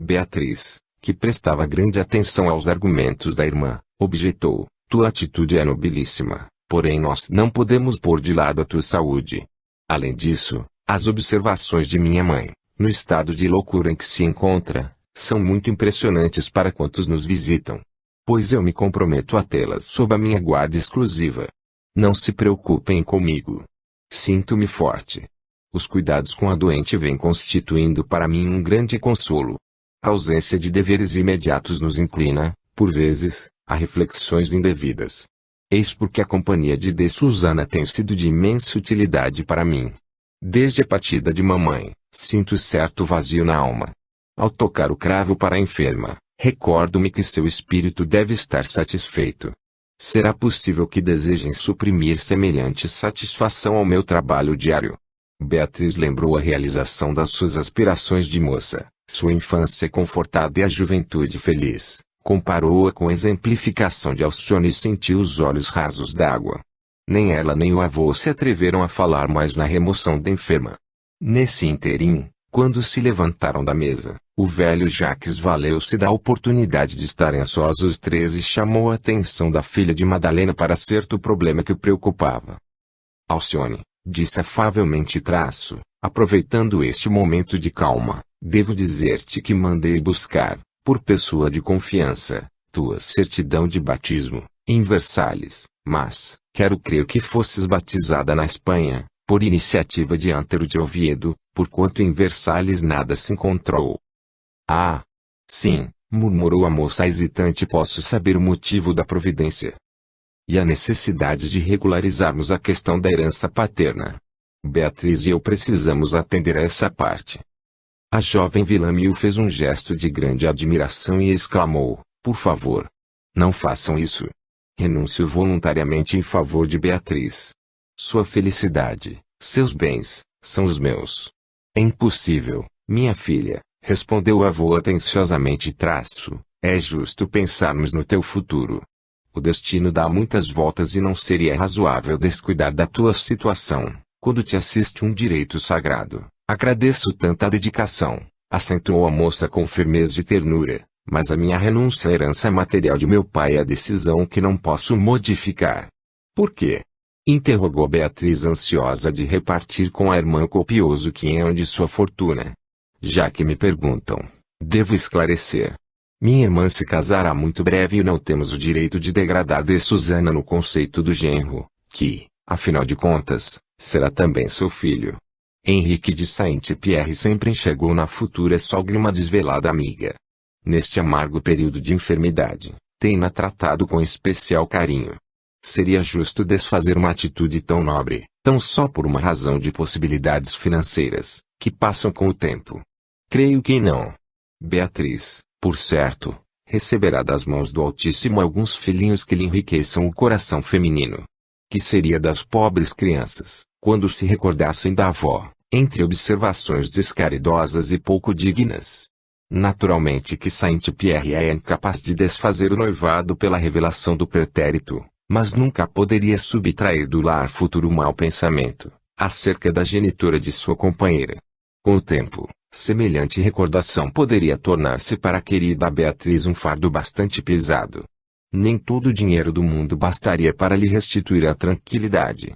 Speaker 1: Beatriz, que prestava grande atenção aos argumentos da irmã, objetou: tua atitude é nobilíssima, porém nós não podemos pôr de lado a tua saúde. Além disso, as observações de minha mãe, no estado de loucura em que se encontra, são muito impressionantes para quantos nos visitam. Pois eu me comprometo a tê-las sob a minha guarda exclusiva. Não se preocupem comigo. Sinto-me forte. Os cuidados com a doente vêm constituindo para mim um grande consolo. A ausência de deveres imediatos nos inclina, por vezes, a reflexões indevidas. Eis porque a companhia de Susana tem sido de imensa utilidade para mim. Desde a partida de mamãe, sinto certo vazio na alma. Ao tocar o cravo para a enferma, recordo-me que seu espírito deve estar satisfeito. Será possível que desejem suprimir semelhante satisfação ao meu trabalho diário? Beatriz lembrou a realização das suas aspirações de moça, sua infância confortada e a juventude feliz. Comparou-a com a exemplificação de Alcione e sentiu os olhos rasos d'água. Nem ela nem o avô se atreveram a falar mais na remoção da enferma. Nesse ínterim, quando se levantaram da mesa, o velho Jacques valeu-se da oportunidade de estarem a sós os três e chamou a atenção da filha de Madalena para certo problema que o preocupava. Alcione, disse afavelmente Traço, aproveitando este momento de calma, devo dizer-te que mandei buscar, por pessoa de confiança, tua certidão de batismo, em Versalhes, mas, quero crer que fosses batizada na Espanha, por iniciativa de Antero de Oviedo, porquanto em Versalhes nada se encontrou. Ah! Sim, murmurou a moça hesitante, posso saber o motivo da providência. E a necessidade de regularizarmos a questão da herança paterna. Beatriz e eu precisamos atender a essa parte. A jovem Villamil fez um gesto de grande admiração e exclamou, por favor. Não façam isso. Renuncio voluntariamente em favor de Beatriz. Sua felicidade, seus bens, são os meus. É impossível, minha filha, respondeu o avô atenciosamente Traço, é justo pensarmos no teu futuro. O destino dá muitas voltas e não seria razoável descuidar da tua situação, quando te assiste um direito sagrado. Agradeço tanta dedicação, acentuou a moça com firmeza e ternura, mas a minha renúncia à herança material de meu pai é a decisão que não posso modificar. Por quê? Interrogou Beatriz ansiosa de repartir com a irmã o copioso quinhão de sua fortuna. Já que me perguntam, devo esclarecer. Minha irmã se casará muito breve e não temos o direito de degradar de Susana no conceito do genro, que, afinal de contas, será também seu filho. Henrique de Saint-Pierre sempre enxergou na futura sogra uma desvelada amiga. Neste amargo período de enfermidade, tem-na tratado com especial carinho. Seria justo desfazer uma atitude tão nobre, tão só por uma razão de possibilidades financeiras, que passam com o tempo. Creio que não. Beatriz, por certo, receberá das mãos do Altíssimo alguns filhinhos que lhe enriqueçam o coração feminino. Que seria das pobres crianças, quando se recordassem da avó, entre observações descaridosas e pouco dignas. Naturalmente que Saint-Pierre é incapaz de desfazer o noivado pela revelação do pretérito, mas nunca poderia subtrair do lar futuro mau pensamento, acerca da genitora de sua companheira. Com o tempo, semelhante recordação poderia tornar-se para a querida Beatriz um fardo bastante pesado. Nem todo o dinheiro do mundo bastaria para lhe restituir a tranquilidade.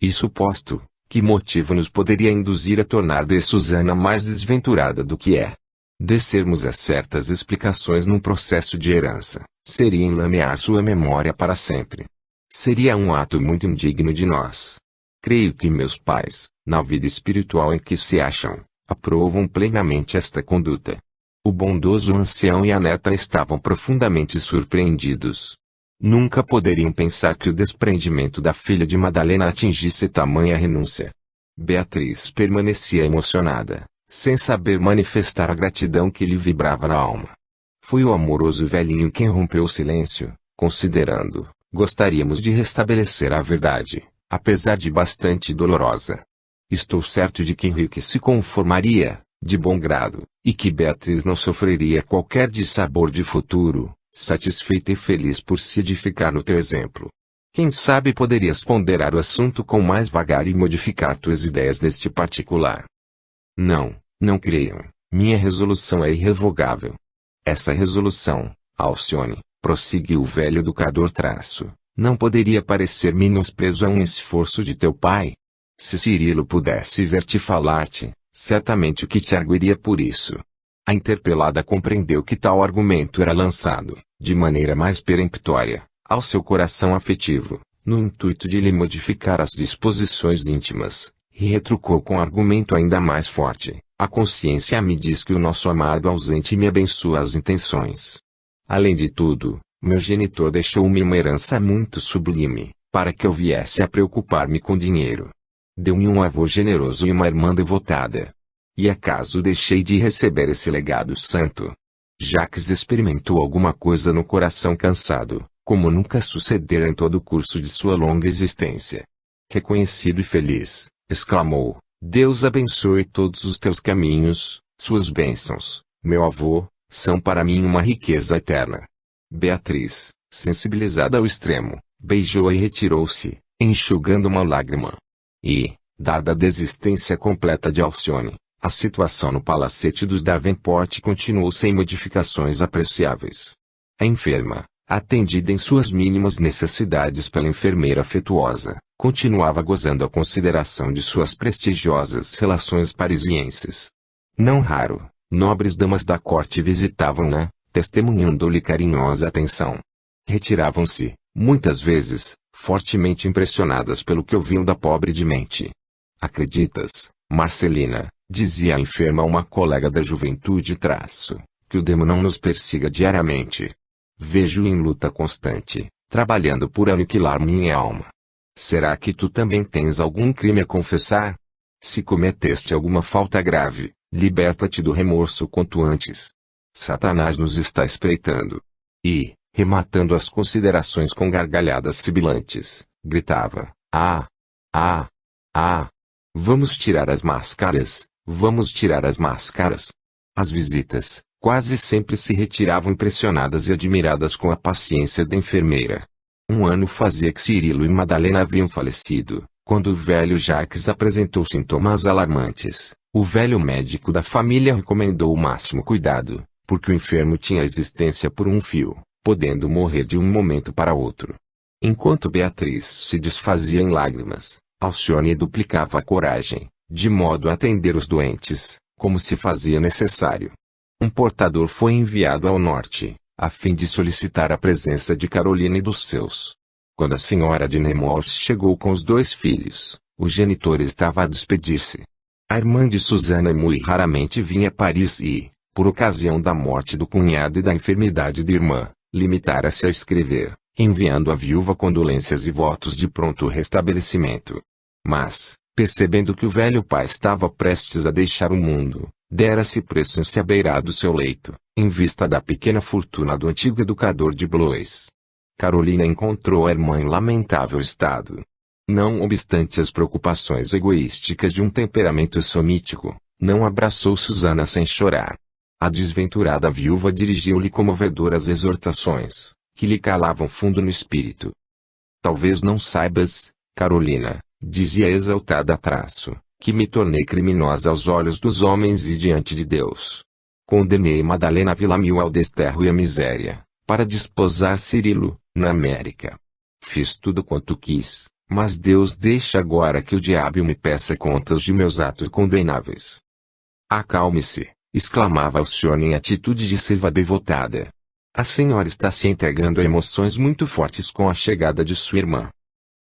Speaker 1: Isso posto, que motivo nos poderia induzir a tornar de Susana mais desventurada do que é? Descermos a certas explicações num processo de herança, seria enlamear sua memória para sempre. Seria um ato muito indigno de nós. Creio que meus pais, na vida espiritual em que se acham, aprovam plenamente esta conduta. O bondoso ancião e a neta estavam profundamente surpreendidos. Nunca poderiam pensar que o desprendimento da filha de Madalena atingisse tamanha renúncia. Beatriz permanecia emocionada, sem saber manifestar a gratidão que lhe vibrava na alma. Foi o amoroso velhinho quem rompeu o silêncio, considerando, gostaríamos de restabelecer a verdade, apesar de bastante dolorosa. Estou certo de que Henrique se conformaria, de bom grado, e que Beatriz não sofreria qualquer dissabor de futuro, satisfeita e feliz por se edificar no teu exemplo. Quem sabe poderias ponderar o assunto com mais vagar e modificar tuas ideias neste particular. Não creiam, minha resolução é irrevogável. Essa resolução, Alcione, prosseguiu o velho educador Traço, não poderia parecer menosprezo a um esforço de teu pai. Se Cirilo pudesse ver-te falar-te, certamente o que te arguiria por isso. A interpelada compreendeu que tal argumento era lançado, de maneira mais peremptória, ao seu coração afetivo, no intuito de lhe modificar as disposições íntimas, e retrucou com argumento ainda mais forte: a consciência me diz que o nosso amado ausente me abençoa as intenções. Além de tudo, meu genitor deixou-me uma herança muito sublime, para que eu viesse a preocupar-me com dinheiro. Deu-me um avô generoso e uma irmã devotada. E acaso deixei de receber esse legado santo? Jacques experimentou alguma coisa no coração cansado, como nunca sucedera em todo o curso de sua longa existência. Reconhecido e feliz, exclamou: Deus abençoe todos os teus caminhos, suas bênçãos, meu avô, são para mim uma riqueza eterna. Beatriz, sensibilizada ao extremo, beijou-a e retirou-se, enxugando uma lágrima. E, dada a desistência completa de Alcione, a situação no palacete dos Davenport continuou sem modificações apreciáveis. A enferma, atendida em suas mínimas necessidades pela enfermeira afetuosa, continuava gozando a consideração de suas prestigiosas relações parisienses. Não raro, nobres damas da corte visitavam-na, testemunhando-lhe carinhosa atenção. Retiravam-se, muitas vezes, fortemente impressionadas pelo que ouviam da pobre demente. Acreditas, Marcelina, dizia a enferma a uma colega da juventude, que o demo não nos persiga diariamente. Vejo-o em luta constante, trabalhando por aniquilar minha alma. Será que tu também tens algum crime a confessar? Se cometeste alguma falta grave, liberta-te do remorso quanto antes. Satanás nos está espreitando. E, rematando as considerações com gargalhadas sibilantes, gritava: Ah! Ah! Ah! Vamos tirar as máscaras, vamos tirar as máscaras. As visitas, quase sempre se retiravam impressionadas e admiradas com a paciência da enfermeira. Um ano fazia que Cirilo e Madalena haviam falecido, quando o velho Jacques apresentou sintomas alarmantes. O velho médico da família recomendou o máximo cuidado, porque o enfermo tinha existência por um fio, podendo morrer de um momento para outro. Enquanto Beatriz se desfazia em lágrimas, Alcione duplicava a coragem, de modo a atender os doentes, como se fazia necessário. Um portador foi enviado ao norte, a fim de solicitar a presença de Carolina e dos seus. Quando a senhora de Nemours chegou com os 2 filhos, o genitor estava a despedir-se. A irmã de Suzana muito raramente vinha a Paris e, por ocasião da morte do cunhado e da enfermidade da irmã, limitara-se a escrever, enviando à viúva condolências e votos de pronto restabelecimento. Mas, percebendo que o velho pai estava prestes a deixar o mundo, dera-se preço em se abeirar do seu leito, em vista da pequena fortuna do antigo educador de Blois. Carolina encontrou a irmã em lamentável estado. Não obstante as preocupações egoísticas de um temperamento somítico, não abraçou Suzana sem chorar. A desventurada viúva dirigiu-lhe comovedoras exortações, que lhe calavam fundo no espírito. Talvez não saibas, Carolina, dizia exaltada que me tornei criminosa aos olhos dos homens e diante de Deus. Condenei Madalena Villamil ao desterro e à miséria, para desposar Cirilo, na América. Fiz tudo quanto quis, mas Deus deixa agora que o diabo me peça contas de meus atos condenáveis. Acalme-se, exclamava Alcione em atitude de serva devotada. A senhora está se entregando a emoções muito fortes com a chegada de sua irmã.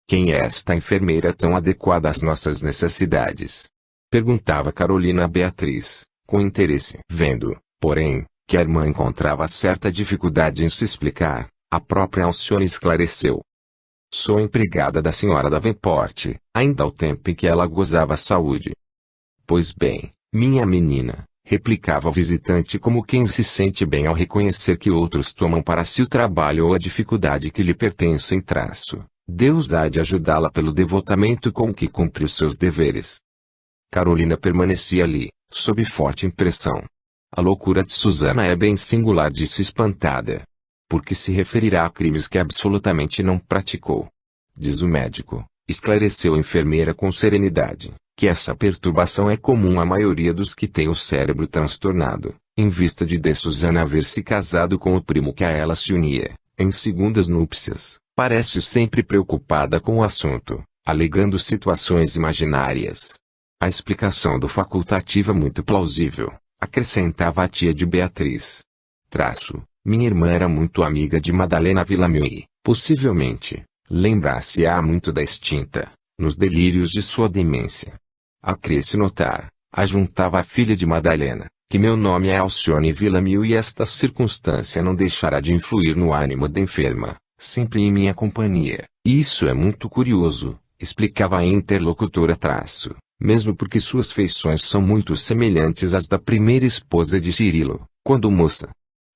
Speaker 1: Quem é esta enfermeira tão adequada às nossas necessidades? Perguntava Carolina a Beatriz, com interesse. Vendo, porém, que a irmã encontrava certa dificuldade em se explicar, a própria Alcione esclareceu. Sou empregada da senhora Davenport, ainda ao tempo em que ela gozava saúde. Pois bem, minha menina, replicava o visitante como quem se sente bem ao reconhecer que outros tomam para si o trabalho ou a dificuldade que lhe pertencem. Deus há de ajudá-la pelo devotamento com que cumpre os seus deveres. Carolina permanecia ali, sob forte impressão. A loucura de Suzana é bem singular, disse espantada. Porque se referirá a crimes que absolutamente não praticou. Diz o médico, esclareceu a enfermeira com serenidade, que essa perturbação é comum à maioria dos que têm o cérebro transtornado, em vista de Suzana haver se casado com o primo que a ela se unia, em segundas núpcias. Parece sempre preocupada com o assunto, alegando situações imaginárias. A explicação do facultativo é muito plausível, acrescentava a tia de Beatriz. Minha irmã era muito amiga de Madalena Villamil e, possivelmente, lembrar-se-á muito da extinta, nos delírios de sua demência. Acresce notar, ajuntava a filha de Madalena, que meu nome é Alcione Villamil e esta circunstância não deixará de influir no ânimo da enferma. Sempre em minha companhia. Isso é muito curioso, explicava a interlocutora mesmo porque suas feições são muito semelhantes às da primeira esposa de Cirilo, quando moça.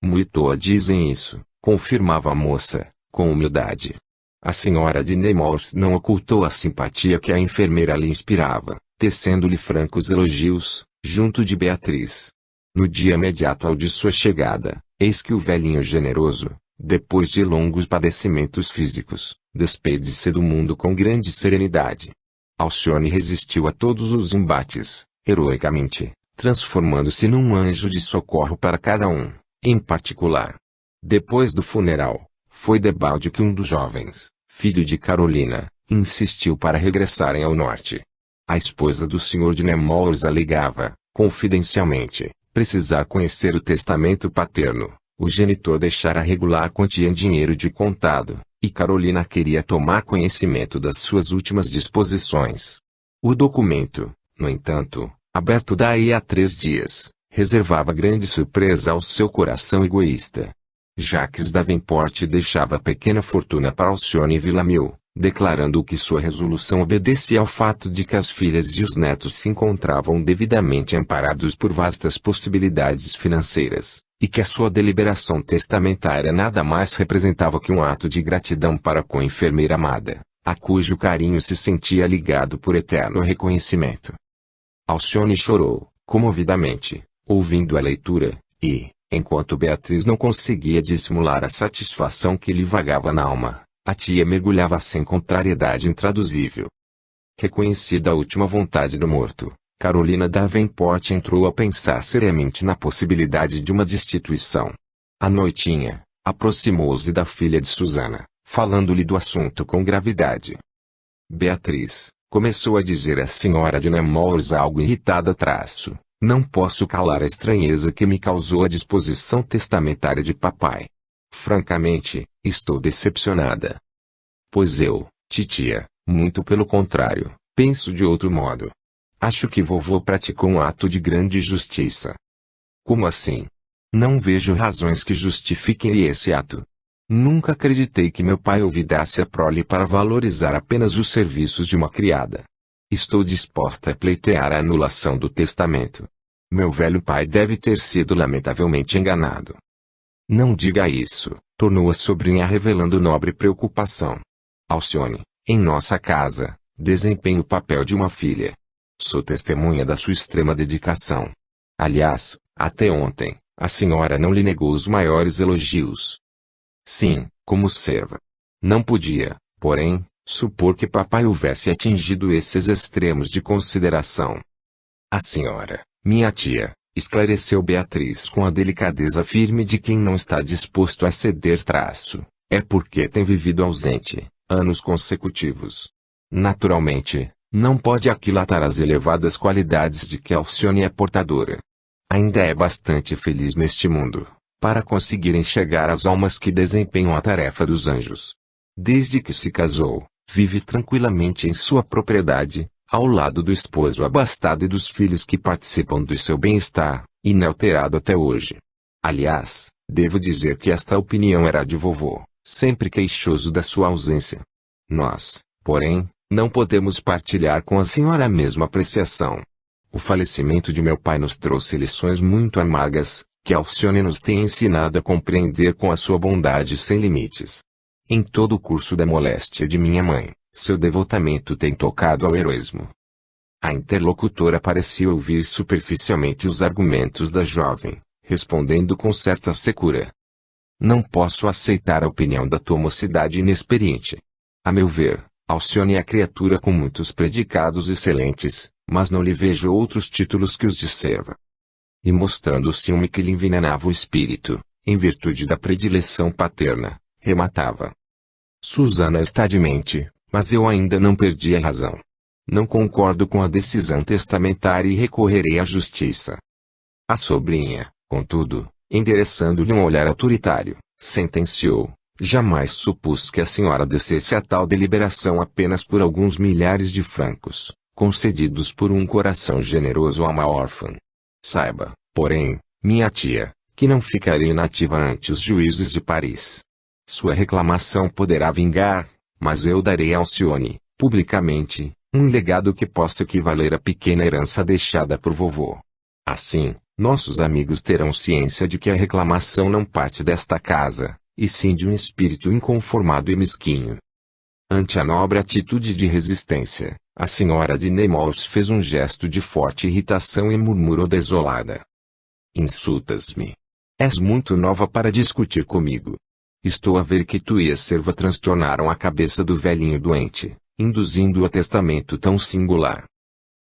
Speaker 1: Muito dizem isso, confirmava a moça, com humildade. A senhora de Nemours não ocultou a simpatia que a enfermeira lhe inspirava, tecendo-lhe francos elogios, junto de Beatriz. No dia imediato ao de sua chegada, eis que o velhinho generoso, depois de longos padecimentos físicos, despede-se do mundo com grande serenidade. Alcione resistiu a todos os embates, heroicamente, transformando-se num anjo de socorro para cada um, em particular. Depois do funeral, foi debalde que um dos jovens, filho de Carolina, insistiu para regressarem ao norte. A esposa do Sr. de Nemours alegava, confidencialmente, precisar conhecer o testamento paterno. O genitor deixara regular quantia em dinheiro de contado, e Carolina queria tomar conhecimento das suas últimas disposições. O documento, no entanto, aberto daí a 3 dias, reservava grande surpresa ao seu coração egoísta. Jacques Davenport deixava pequena fortuna para Alcione Villamil, declarando que sua resolução obedecia ao fato de que as filhas e os netos se encontravam devidamente amparados por vastas possibilidades financeiras, e que a sua deliberação testamentária nada mais representava que um ato de gratidão para com a enfermeira amada, a cujo carinho se sentia ligado por eterno reconhecimento. Alcione chorou, comovidamente, ouvindo a leitura, e, enquanto Beatriz não conseguia dissimular a satisfação que lhe vagava na alma, a tia mergulhava sem contrariedade intraduzível. Reconhecida a última vontade do morto, Carolina Davenport entrou a pensar seriamente na possibilidade de uma destituição. À noitinha, aproximou-se da filha de Susana, falando-lhe do assunto com gravidade. Beatriz, começou a dizer a senhora de Nemours algo irritada não posso calar a estranheza que me causou a disposição testamentária de papai. Francamente, estou decepcionada. Pois eu, titia, muito pelo contrário, penso de outro modo. Acho que vovô praticou um ato de grande justiça. Como assim? Não vejo razões que justifiquem esse ato. Nunca acreditei que meu pai olvidasse a prole para valorizar apenas os serviços de uma criada. Estou disposta a pleitear a anulação do testamento. Meu velho pai deve ter sido lamentavelmente enganado. Não diga isso, tornou a sobrinha revelando nobre preocupação. Alcione, em nossa casa, desempenho o papel de uma filha. Sou testemunha da sua extrema dedicação. Aliás, até ontem, a senhora não lhe negou os maiores elogios. Sim, como serva. Não podia, porém, supor que papai houvesse atingido esses extremos de consideração. A senhora, minha tia, esclareceu Beatriz com a delicadeza firme de quem não está disposto a ceder é porque tem vivido ausente, anos consecutivos. Naturalmente, não pode aquilatar as elevadas qualidades de que Alcione é portadora. Ainda é bastante feliz neste mundo, para conseguir enxergar as almas que desempenham a tarefa dos anjos. Desde que se casou, vive tranquilamente em sua propriedade, ao lado do esposo abastado e dos filhos que participam do seu bem-estar, inalterado até hoje. Aliás, devo dizer que esta opinião era de vovô, sempre queixoso da sua ausência. Nós, porém, não podemos partilhar com a senhora a mesma apreciação. O falecimento de meu pai nos trouxe lições muito amargas, que Alcione nos tem ensinado a compreender com a sua bondade sem limites. Em todo o curso da moléstia de minha mãe, seu devotamento tem tocado ao heroísmo. A interlocutora parecia ouvir superficialmente os argumentos da jovem, respondendo com certa secura. Não posso aceitar a opinião da tua mocidade inexperiente. A meu ver, Alcione é criatura com muitos predicados excelentes, mas não lhe vejo outros títulos que os de serva. E mostrando o ciúme que lhe envenenava o espírito, em virtude da predileção paterna, rematava. Susana está demente, mas eu ainda não perdi a razão. Não concordo com a decisão testamentária e recorrerei à justiça. A sobrinha, contudo, endereçando-lhe um olhar autoritário, sentenciou. Jamais supus que a senhora descesse a tal deliberação apenas por alguns milhares de francos, concedidos por um coração generoso a uma órfã. Saiba, porém, minha tia, que não ficarei inativa ante os juízes de Paris. Sua reclamação poderá vingar, mas eu darei a Alcione, publicamente, um legado que possa equivaler à pequena herança deixada por vovô. Assim, nossos amigos terão ciência de que a reclamação não parte desta casa, e sim de um espírito inconformado e mesquinho. Ante a nobre atitude de resistência, a senhora de Nemours fez um gesto de forte irritação e murmurou desolada: "Insultas-me. És muito nova para discutir comigo. Estou a ver que tu e a serva transtornaram a cabeça do velhinho doente, induzindo-o a testamento tão singular.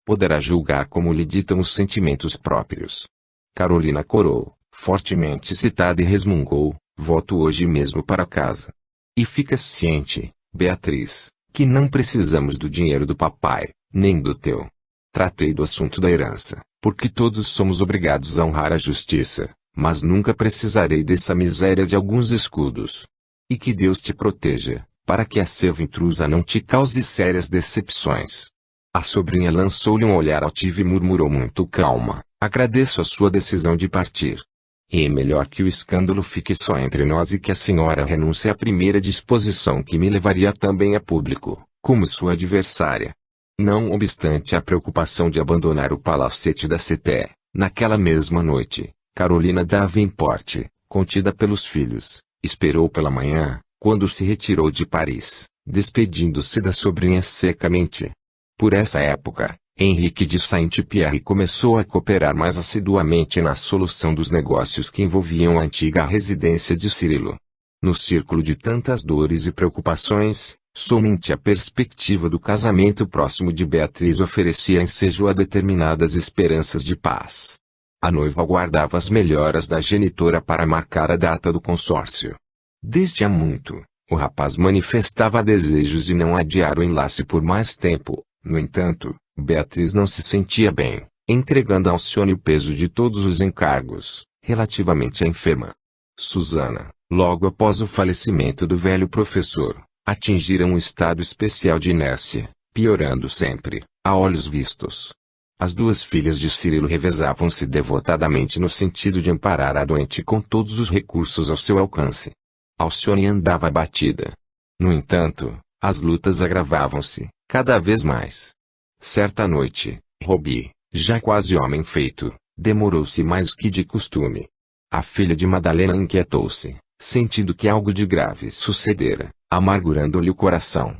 Speaker 1: Poderá julgar como lhe ditam os sentimentos próprios." Carolina corou, fortemente excitada, e resmungou: "Volto hoje mesmo para casa. E fica ciente, Beatriz, que não precisamos do dinheiro do papai, nem do teu. Tratei do assunto da herança, porque todos somos obrigados a honrar a justiça, mas nunca precisarei dessa miséria de alguns escudos. E que Deus te proteja, para que a serva intrusa não te cause sérias decepções." A sobrinha lançou-lhe um olhar altivo e murmurou muito calma: "Agradeço a sua decisão de partir. E é melhor que o escândalo fique só entre nós e que a senhora renuncie à primeira disposição que me levaria também a público, como sua adversária." Não obstante a preocupação de abandonar o palacete da Cité, naquela mesma noite, Carolina Davenport, contida pelos filhos, esperou pela manhã, quando se retirou de Paris, despedindo-se da sobrinha secamente. Por essa época, Henrique de Saint-Pierre começou a cooperar mais assiduamente na solução dos negócios que envolviam a antiga residência de Cirilo. No círculo de tantas dores e preocupações, somente a perspectiva do casamento próximo de Beatriz oferecia ensejo a determinadas esperanças de paz. A noiva aguardava as melhoras da genitora para marcar a data do consórcio. Desde há muito, o rapaz manifestava desejos de não adiar o enlace por mais tempo. No entanto, Beatriz não se sentia bem, entregando a Alcione o peso de todos os encargos, relativamente à enferma Susana, logo após o falecimento do velho professor, atingira um estado especial de inércia, piorando sempre, a olhos vistos. As duas filhas de Cirilo revezavam-se devotadamente no sentido de amparar a doente com todos os recursos ao seu alcance. Alcione andava abatida. No entanto, as lutas agravavam-se, cada vez mais. Certa noite, Robi, já quase homem feito, demorou-se mais que de costume. A filha de Madalena inquietou-se, sentindo que algo de grave sucedera, amargurando-lhe o coração.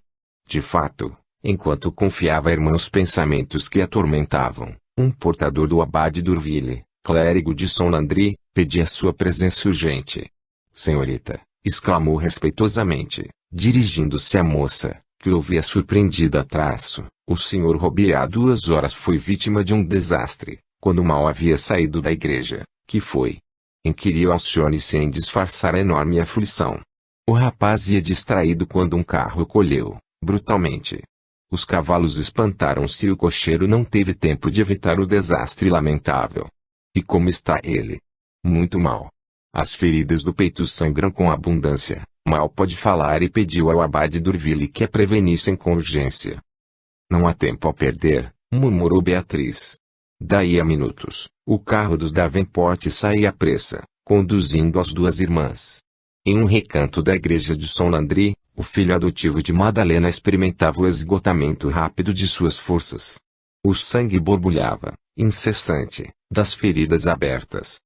Speaker 1: De fato, enquanto confiava à irmã os pensamentos que a atormentavam, um portador do abade d'Urville, clérigo de São Landry, pedia sua presença urgente. "Senhorita", exclamou respeitosamente, dirigindo-se à moça, que ouvia surpreendida a traço, "o Sr. Robi há 2 horas foi vítima de um desastre, quando mal havia saído da igreja." "Que foi?" inquiriu Alcione sem disfarçar a enorme aflição. "O rapaz ia distraído quando um carro o colheu, brutalmente. Os cavalos espantaram-se e o cocheiro não teve tempo de evitar o desastre lamentável." "E como está ele?" "Muito mal. As feridas do peito sangram com abundância, mal pode falar e pediu ao abade d'Urville que a prevenissem com urgência." "Não há tempo a perder", murmurou Beatriz. Daí a minutos, o carro dos Davenport saía à pressa, conduzindo as duas irmãs. Em um recanto da igreja de São Landry, o filho adotivo de Madalena experimentava o esgotamento rápido de suas forças. O sangue borbulhava, incessante, das feridas abertas.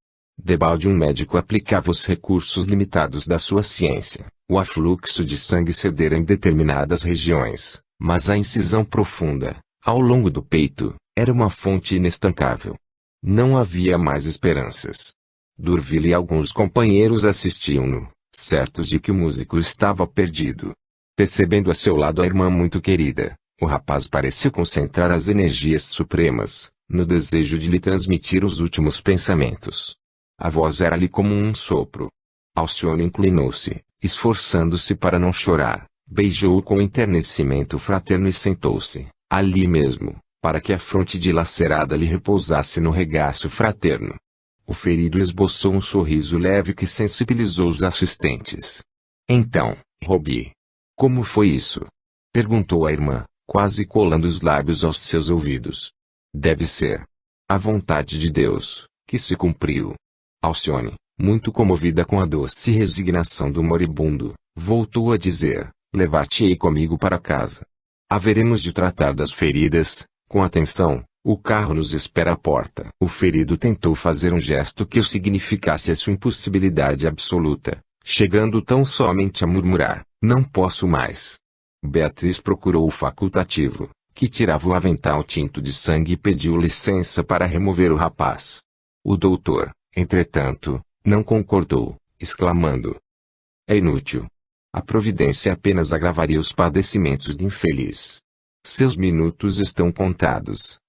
Speaker 1: Debalde um médico aplicava os recursos limitados da sua ciência. O afluxo de sangue cedera em determinadas regiões, mas a incisão profunda, ao longo do peito, era uma fonte inestancável. Não havia mais esperanças. D'Urville e alguns companheiros assistiam-no, certos de que o músico estava perdido. Percebendo a seu lado a irmã muito querida, o rapaz parecia concentrar as energias supremas, no desejo de lhe transmitir os últimos pensamentos. A voz era-lhe como um sopro. Alcione inclinou-se, esforçando-se para não chorar, beijou-o com enternecimento fraterno e sentou-se, ali mesmo, para que a fronte dilacerada lhe repousasse no regaço fraterno. O ferido esboçou um sorriso leve que sensibilizou os assistentes. "Então, Robi, como foi isso?" perguntou a irmã, quase colando os lábios aos seus ouvidos. "Deve ser a vontade de Deus, que se cumpriu." Alcione, muito comovida com a doce resignação do moribundo, voltou a dizer: "Levar-te-ei comigo para casa. Haveremos de tratar das feridas, com atenção, o carro nos espera à porta." O ferido tentou fazer um gesto que o significasse a sua impossibilidade absoluta, chegando tão somente a murmurar: "Não posso mais." Beatriz procurou o facultativo, que tirava o avental tinto de sangue, e pediu licença para remover o rapaz. O doutor, entretanto, não concordou, exclamando: "É inútil. A providência apenas agravaria os padecimentos do infeliz. Seus minutos estão contados."